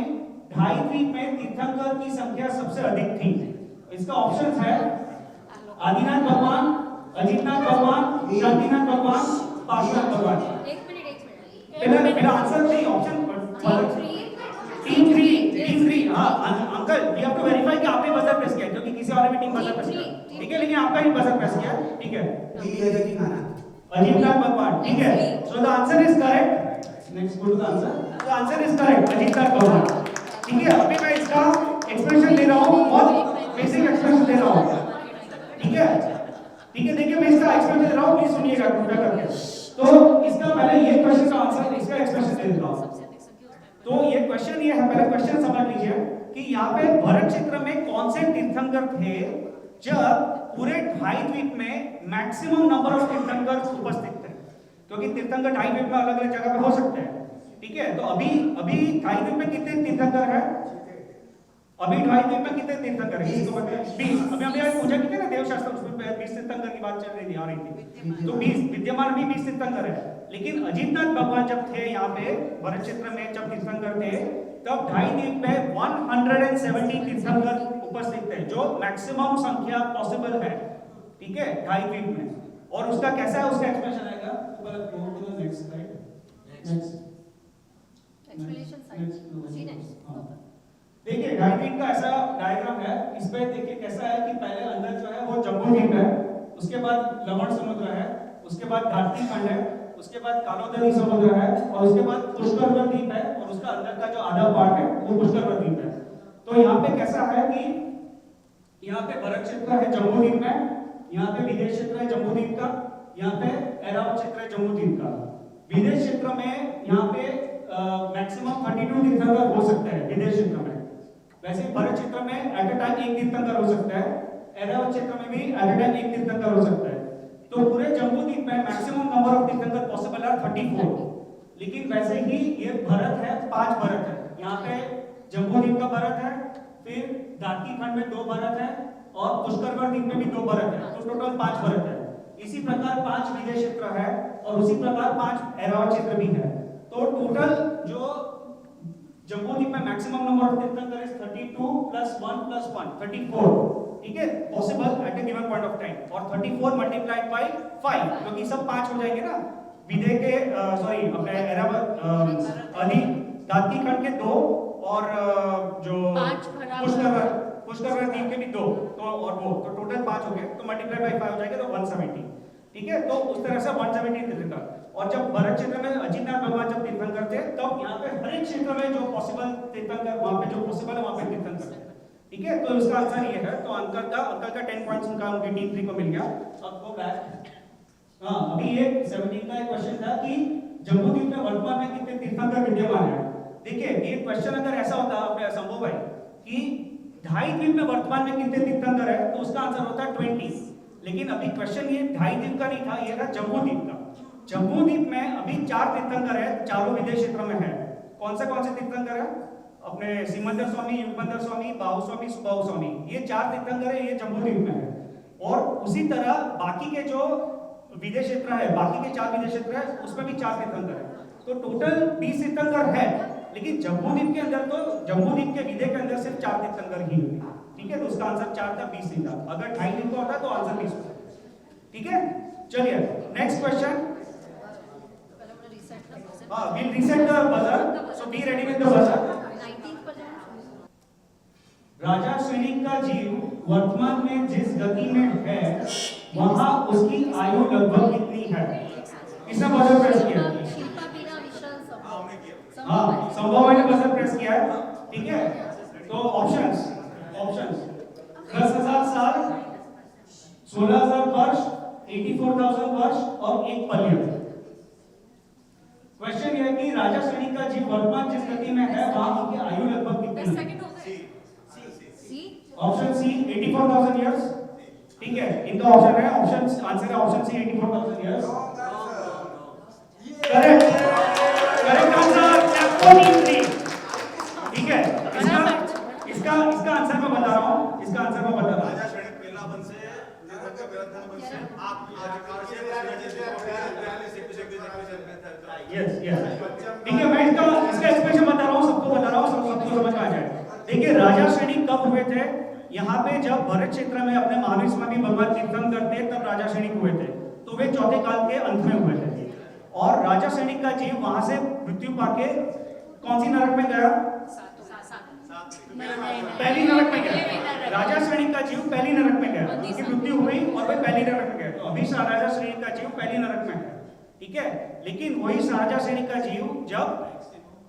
ढाई द्वीप में तीर्थंकर की संख्या सबसे अधिक थी? इसका ऑप्शंस है आदिनाथ भगवान, अजितनाथ भगवान, शांतिनाथ भगवान, पार्श्वनाथ भगवान। एक मिनट मेरा आंसर नहीं, ऑप्शन टीम 3। हाँ uncle, we have to verify कि आपने बजर प्रेस किया, क्योंकि किसी और ने भी टीम बजर प्रेस किया। ठीक है, लेकिन आपका ही बजर प्रेस किया। ठीक है, अजितनाथ भगवान। ठीक है, so the answer is correct. Next go to the answer. The answer is correct, Ajitnath भगवान। ठीक है, अभी मैं इसका एक्सप्रेशन दे रहा हूँ, बहुत बेसिक एक्सप्रेशन दे रहा हूँ। ठीक है, ठीक है, देखिए मैं इसका एक्सप्लेनेशन दे रहा हूं, प्लीज सुनिएगा कृपया करके। तो इसका पहले ये क्वेश्चन का आंसर, इसका एक्सप्लेनेशन दे देता हूं। तो ये क्वेश्चन ये है, पहले क्वेश्चन समझ लीजिए कि यहाँ पे भरत क्षेत्र में कौन से तीर्थंकर थे जब पूरे ढाई द्वीप में मैक्सिमम नंबर ऑफ तीर्थंकर उपस्थित थे, क्योंकि तीर्थंकर ढाई द्वीप में अलग अलग जगह पे हो सकते हैं। ठीक है, तो अभी ढाई द्वीप में कितने तीर्थंकर है? अभी ढाई द्वीप में कितने तीर्थंकर है? इसको बताइए। 20। अभी हमने पूछा कि ना देवशास्त्र, उसमें 20 तीर्थंकर की बात चल रही थी, आ रही थी। तो 20 विद्यमान भी 20 तीर्थंकर है। लेकिन अजितनाथ भगवान जब थे यहाँ पे भरत क्षेत्र में, जब तीर्थंकर थे, तब ढाई द्वीप में 170 तीर्थंकर उपस्थित थे, जो मैक्सिमम संख्या पॉसिबल है। ठीक है, ढाई द्वीप में। और उसका कैसा है, उसका एक्सप्लेनेशन आएगा। Next slide, next explanation side. देखिए ढाई द्वीप का ऐसा डायग्राम है, इस पे देखिए कैसा है कि पहले अंदर जो है वो जम्बू द्वीप है, उसके बाद लवण समुद्र है, उसके बाद धारती खंड है, उसके बाद कालोदरी समुद्र है, और उसके बाद पुष्कर द्वीप है, और उसका अंदर का जो आधा पार्ट है वो पुष्कर द्वीप है। तो यहाँ पे कैसा है कि यहाँ पे भरत क्षेत्र है जम्बू द्वीप में, यहाँ पे विदेश क्षेत्र है जम्बू द्वीप का, यहाँ पे ऐरावत क्षेत्र है जम्बू द्वीप का। विदेश क्षेत्र में यहाँ पे मैक्सिमम 32 तीर्थंकर हो सकते हैं विदेश क्षेत्र में। वैसे भरत क्षेत्र में एट अ टाइम एक तीर्थंकर हो सकता है, ऐरावत क्षेत्र में भी एट अ टाइम एक तीर्थंकर हो सकता है। तो पूरे जम्बू द्वीप में मैक्सिमम नंबर ऑफ तीर्थंकर पॉसिबल है 34। लेकिन वैसे ही ये भरत है, 5 भरत है। यहाँ पे जम्बू द्वीप का भरत है, फिर धारती खंड में 2 भरत है, और पुष्करगढ़ द्वीप में भी 2 भरत है। तो टोटल 5 भरत है। इसी प्रकार 5 विदेश क्षेत्र है, और उसी प्रकार 5 ऐरावत क्षेत्र भी है। तो टोटल जो जम्बू द्वीप में मैक्सिमम नंबर ऑफ तीर्थंकर इज 32 + 1 + 1 34। ठीक है, possible at a given point of time. और 34 मल्टीप्लाइड बाय 5, क्योंकि सब 5 हो जाएंगे ना। विदे के सॉरी अपने ऐरावत आदि धारती खंड के 2, और जो पुष्करगढ़ द्वीप के भी 2, तो और वो तो टोटल 5 हो गए। तो मल्टीप्लाई बाय 5 हो जाएगा, तो 170। ठीक है, तो उस तरह से 170 तीर्थंकर। और जब भरत क्षेत्र में अजितनाथ भगवान जब तीर्थंकर थे, तब यहाँ पे हर एक क्षेत्र में जो पॉसिबल तीर्थंकर, वहां पे जो पॉसिबल है वहां पे तीर्थंकर है। ठीक है, तो इसका आंसर ये है। तो अंकल का 10 पॉइंट्स उनका उनकी टीम 3 को मिल गया। अब गो बैक। हां, अभी ये 17 का एक क्वेश्चन था कि जम्बू द्वीप में वर्तमान में कितने तीर्थंकर विद्यमान है। देखिए ये क्वेश्चन अगर ऐसा होता अपने संभव भाई कि ढाई द्वीप में वर्तमान में कितने तीर्थंकर है, तो उसका आंसर होता 20। लेकिन अभी क्वेश्चन ये ढाई द्वीप का नहीं था, ये था जम्बू द्वीप का। जम्बू द्वीप में अभी 4 तीर्थंकर है, चारों विदेश क्षेत्र में है। कौन से तीर्थंकर है? अपने सिमंदर स्वामी, युगबंदर स्वामी, बाहु स्वामी, सुबाहु स्वामी, ये 4 तीर्थंकर है, ये जम्बू द्वीप में है। और उसी तरह बाकी के जो विदेश क्षेत्र है, बाकी के 4 विदेश क्षेत्र है, उसमें भी 4 तीर्थंकर है। तो टोटल 20 तीर्थंकर है। लेकिन जम्बू द्वीप के अंदर, तो जम्बू द्वीप के विदे के अंदर सिर्फ 4 तीर्थंकर ही है। ठीक है, तो उसका आंसर 4 था, 20 नहीं था। अगर ढाई द्वीप का होता तो आंसर 20 होता। ठीक है, चलिए next question. we'll reset the buzzer, so be ready with the buzzer. 19 पर राजा श्रेणी का जीव वर्तमान में जिस गति में है, वहां उसकी आयु लगभग कितनी है? किसने बजर प्रेस किया? शिल्पा बीना विशाल संभव। हाँ, संभव है, बजर प्रेस किया है। ठीक है, तो ऑप्शंस 10,000 साल, 16,000 वर्ष, 84,000 वर्ष और 1 पल्य। क्वेश्चन यह है कि राजा श्रेणी का जीव वर्तमान जिस गति में है, वहां उनकी आयु लगभग कितनी है? Option C 84,000 years. ठीक है, इनका ऑप्शन है, ऑप्शन आंसर है option C 84,000 years. Correct answer 43। ठीक है, इसका आंसर मैं बता रहा हूं, इसका आंसर मैं बता रहा हूं। यस ठीक है, मैं इसका एक्सप्लेनेशन बता रहा हूँ, सबको बता रहा हूँ, सबको समझ में आ जाए। देखिए राजा श्रेणी कब हुए थे? यहाँ पे जब भरत क्षेत्र में अपने महावीर स्वामी भगवान तीर्थंकर थे, तब राजा श्रेणी हुए थे। तो वे चौथे काल के अंत में हुए थे। और राजा श्रेणी का जीव वहां से मृत्यु पाके कौन सी नरक में गया? पहली नरक में गया। राजा श्रेणी का जीव पहली नरक में गया, उनकी मृत्यु हुई और वे पहली नरक में गए। तो अभी राजा श्रेणी का जीव पहली नरक में है। ठीक है, लेकिन वही राजा श्रेणी का जीव जब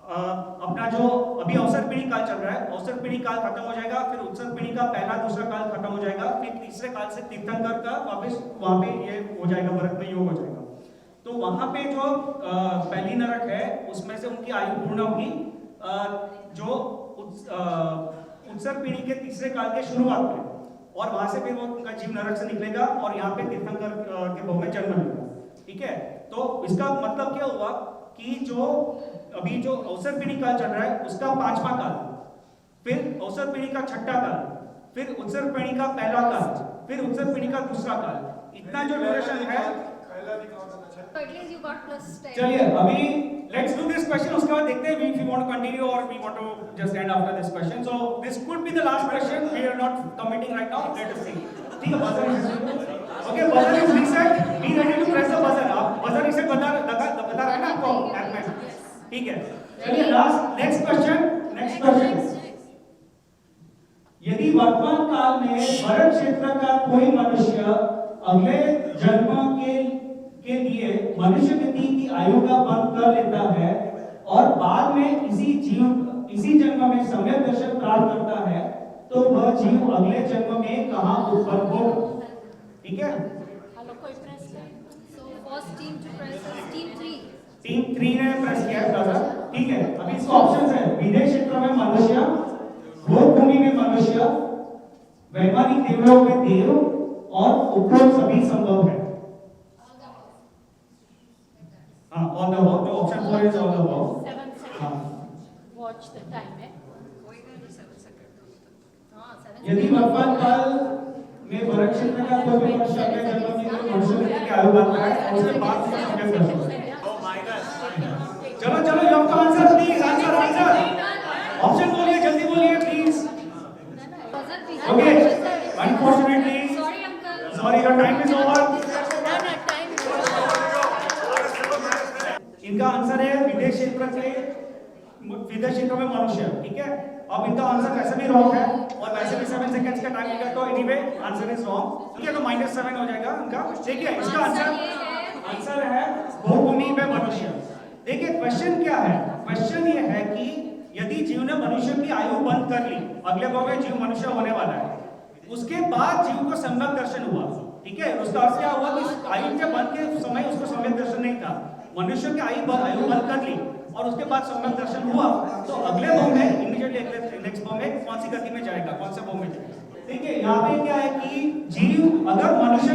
अपना जो अभी अवसर पीढ़ी काल चल रहा है, अवसर पीढ़ी काल खत्म हो जाएगा, फिर उत्सव पीढ़ी का पहला दूसरा काल खत्म हो जाएगा, फिर तीसरे काल से तीर्थंकर का वापस वहां पे ये हो जाएगा, भरत में योग हो जाएगा। तो वहां पे जो पहली नरक है उसमें से उनकी आयु पूर्ण होगी जो उत्सव पीढ़ी के तीसरे काल के शुरुआत में, और वहां से फिर वो उनका जीव नरक से निकलेगा और यहाँ पे तीर्थंकर के भव में जन्म लेगा। ठीक है, तो इसका मतलब क्या हुआ कि जो अभी जो अवसर पीढ़ी काल चल रहा है उसका 5वां काल, फिर अवसर पीढ़ी का 6ठा काल, फिर उत्सव पीढ़ी का पहला काल, फिर उत्सव पीढ़ी का दूसरा काल, इतना जो ड्यूरेशन है। So at least you got plus 10. चलिए अभी लेट्स डू दिस क्वेश्चन, उसके बाद देखते हैं if we want to continue or we want to just end after this question. So this could be the last question, we are not committing right now, let us see. ठीक है, buzzer is okay, buzzer is reset, be ready to press the buzzer. आप buzzer reset बता रहे हैं ना आपको app में, ठीक है। चलिए लास्ट नेक्स्ट क्वेश्चन। यदि वर्तमान काल में भरत क्षेत्र का कोई मनुष्य अगले जन्म के लिए मनुष्य गति की आयु का बंध कर लेता है और बाद में इसी जन्म में सम्यक दर्शन प्राप्त करता है, तो वह जीव अगले जन्म में कहां उत्पन्न होगा? ठीक है, हेलो कोई प्रेस है? So first team to press is team 3. Team 3 ने प्रेस किया है, ठीक है। अभी इसका ऑप्शंस है, विदेश क्षेत्र में मनुष्य, भूमि में मनुष्य, वैमानिक देवलोक में देव और उपरोक्त सभी संभव है। हाँ, ऑल द अबव, जो option 4 is all the above. 7 second watch the time है। यदि वर्तमान काल में भरत क्षेत्र का कोई भी मनुष्य अगले जन्म में मनुष्य की आयु बढ़ता है, उसके बाद से सम्यक दर्शन। चलो चलो, you have to answer please, answer option बोलिए, जल्दी बोलिए प्लीज। Buzzer पीछे. Okay, unfortunately Sorry uncle. Sorry, your time is over. इनका आंसर है विदेश क्षेत्र में मनुष्य, ठीक है। अब इनका आंसर वैसे भी रॉन्ग है और वैसे भी 7 सेकंड्स का टाइम मिलेगा, तो एनीवे आंसर इज रॉन्ग, ठीक है। तो -7 हो जाएगा इनका, ठीक है। इसका आंसर है भूमि में मनुष्य। देखिए क्वेश्चन क्या है, क्वेश्चन ये है कि यदि जीव ने मनुष्य की आयु बंद कर ली, अगले भाव में जीव मनुष्य होने वाला है, उसके बाद जीव को सम्यक दर्शन हुआ, ठीक है। उसका अर्थ क्या हुआ कि आयु के बंद के समय उसको सम्यक दर्शन नहीं था, मनुष्य की आयु बंद कर ली और उसके बाद सम्यक दर्शन हुआ, तो अगले भाव में इमीडिएटली नेक्स्ट भाव में कौन सी गति में जाएगा, कौन से भाव में जाएगा। देखिए यहाँ पे क्या है कि जीव अगर मनुष्य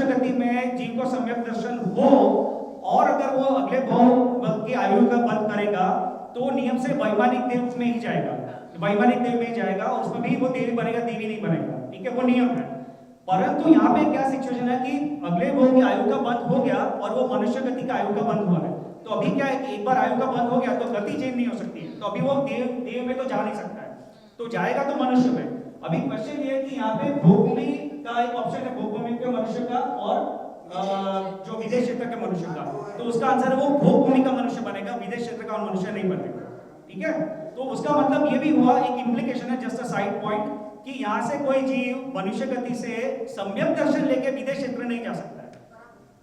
गति में जीव को सम्यक दर्शन हो और अगर वो अगले भाव की आयु का बंद करेगा, तो नियम से वैमानिक देव में ही जाएगा, वैमानिक देव में ही जाएगा, उसमें भी वो देवी बनेगा, देवी नहीं बनेगा, ठीक है, वो नियम है। परंतु यहाँ पे क्या सिचुएशन है कि अगले भाव की आयु का बंद हो गया और वो मनुष्य गति का आयु का बंद हुआ है, तो अभी क्या है कि एक बार आयु का बंद हो गया तो गति चेंज नहीं हो सकती है, तो अभी वो देव में तो जा नहीं सकता है, तो जाएगा तो मनुष्य में। अभी क्वेश्चन ये है कि यहाँ पे भूमि का एक ऑप्शन है, भूमि के मनुष्य का और जो विदेश क्षेत्र के मनुष्य का, तो उसका आंसर है वो भूमि का मनुष्य बनेगा, विदेश क्षेत्र का मनुष्य नहीं बनेगा, ठीक है। तो उसका मतलब ये भी हुआ, एक इम्प्लीकेशन है, जस्ट अ साइड पॉइंट, कि यहाँ से कोई जीव मनुष्य गति से सम्यक दर्शन लेके विदेश क्षेत्र नहीं जा सकता है,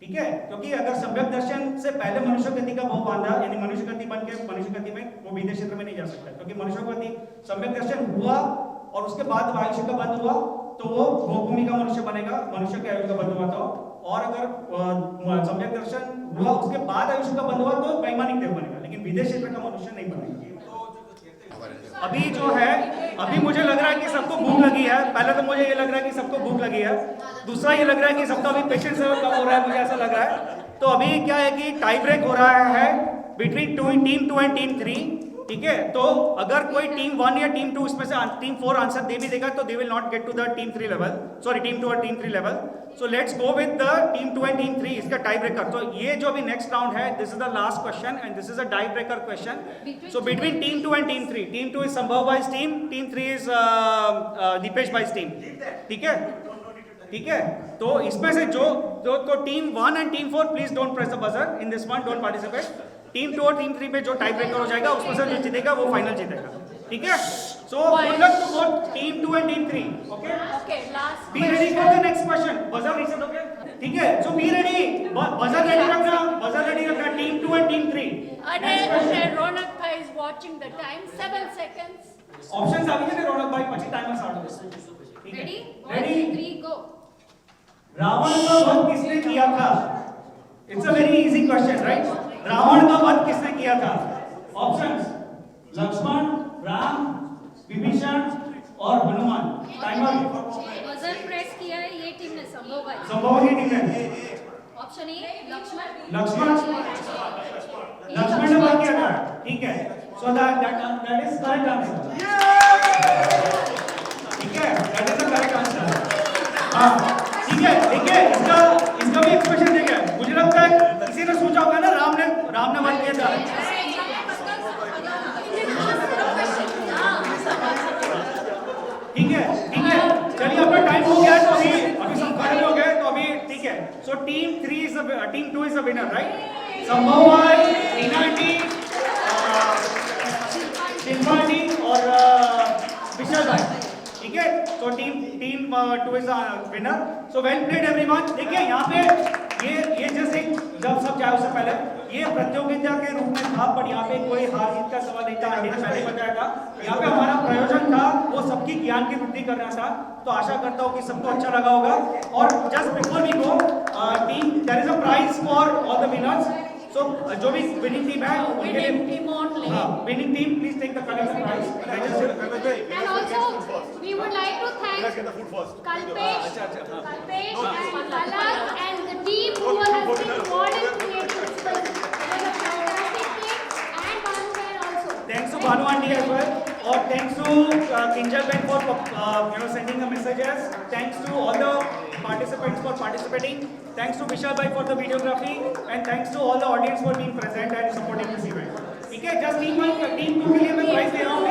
ठीक है। क्योंकि अगर सम्यक दर्शन से पहले मनुष्य गति का भाव बांधा, यानी मनुष्य गति बन के मनुष्य गति में, वो विदेश क्षेत्र में नहीं जा सकता, क्योंकि मनुष्य गति सम्यक दर्शन हुआ और उसके बाद आयुष्य का बंद हुआ, तो वो भूमि का मनुष्य बनेगा, मनुष्य के आयुष्य का बंद हुआ था, और अगर सम्यक दर्शन हुआ उसके बाद आयुष्य का बंद हुआ तो वैमानिक देव बनेगा, लेकिन विदेश क्षेत्र का मनुष्य नहीं बनेगा। अभी जो है, अभी मुझे लग रहा है कि सबको भूख लगी है, पहले तो मुझे ये लग रहा है कि सबको भूख लगी है, दूसरा ये लग रहा है कि सबका अभी पेशेंस लेवल कम हो रहा है, मुझे ऐसा लग रहा है। तो अभी क्या है कि टाई ब्रेक हो रहा है बिटवीन टीम 2 एंड टीम 3, ठीक है। तो अगर कोई टीम 1 या टीम 2 इसमें से टीम 4 आंसर दे भी देगा तो they will not get to the team 3 level, sorry team 2 और team 3 level. So let's go with the team 2 and team 3, इसका टाई ब्रेकर। तो ये जो अभी नेक्स्ट राउंड है, this is the last question and this is a tie breaker question. So between team 2 and team 3, team 2 is Sambhav boys team, team 3 is Deepesh buys team, ठीक है, ठीक है। तो इसमें से जो तो team 1 and team 4 please don't press the buzzer in this one, don't participate. Team 2 और टीम 3 में जो टाई ब्रेकर हो जाएगा उसमें से जो जीतेगा वो फाइनल जीतेगा, ठीक है। So good luck to both team 2 and team 3, okay. Okay, last be ready for the next question. Buzzer reset, okay. ठीक है, so be ready. Buzzer ready रखना, buzzer ready रखना. Team 2 and team 3. And Ronak bhai is watching the time. 7 seconds. Options આવી જશે રોનક ભાઈ, પછી timer start થશે. ठीक है, Ready? 1, ready. 2, 3, go. रावण का वध किसने किया था? It's a very easy question, right? Ravan का वध किसने किया था? Options: लक्ष्मण, राम, विभीषण और हनुमान. टाइमर. बजर प्रेस किया है ये टीम ने, संभव भाई. संभव की टीम है. Option A Lakshman. लक्ष्मण ने वध किया था. ठीक है. So that is correct answer. ठीक है, that is the correct answer. हाँ, ठीक है. देखिए इसका भी एक्सप्रेशन देखिए. मुझे लगता है किसी ने सोचा होगा ना राम ने वध किया था. ठीक है. चलिए अपना टाइम हो गया, तो अभी सब खड़े हो गए, तो अभी ठीक है. So team 2 is the winner, right? संभव भाई, रीना आंटी, शिल्पा आंटी और विशाल भाई. ठीक है, तो team 2 is the winner. So well played everyone. देखिए यहाँ पे ये जैसे जब सब जाए उससे पहले ये प्रतियोगिता के रूप में था, पर यहाँ पे कोई हार जीत का सवाल नहीं था. आंटी ने पहले बताया था. यहाँ पे हमारा प्रयोजन था वो सबकी ज्ञान की वृद्धि करना था. तो आशा करता हूँ कि सबको अच्छा लगा होगा. और just before we go, team there is a prize for all the winners. So जो भी विनिंग टीम है उनके लिए Team only. Winning team please take the collection prize. And also, we would like to thank Kalpesh and Palak and the team who has been involved in creating this film. It was a fantastic thing, and Banu Bain also. Thanks to Banu Aunty as well. Or thanks to Kinjal Ben for sending the messages. Thanks to all the participants for participating. Thanks to Vishal Bhai for the videography, and thanks to all the audience for being present and supporting this event. ठीक है, just team 2 के लिए मैं prize दे रहा हूँ.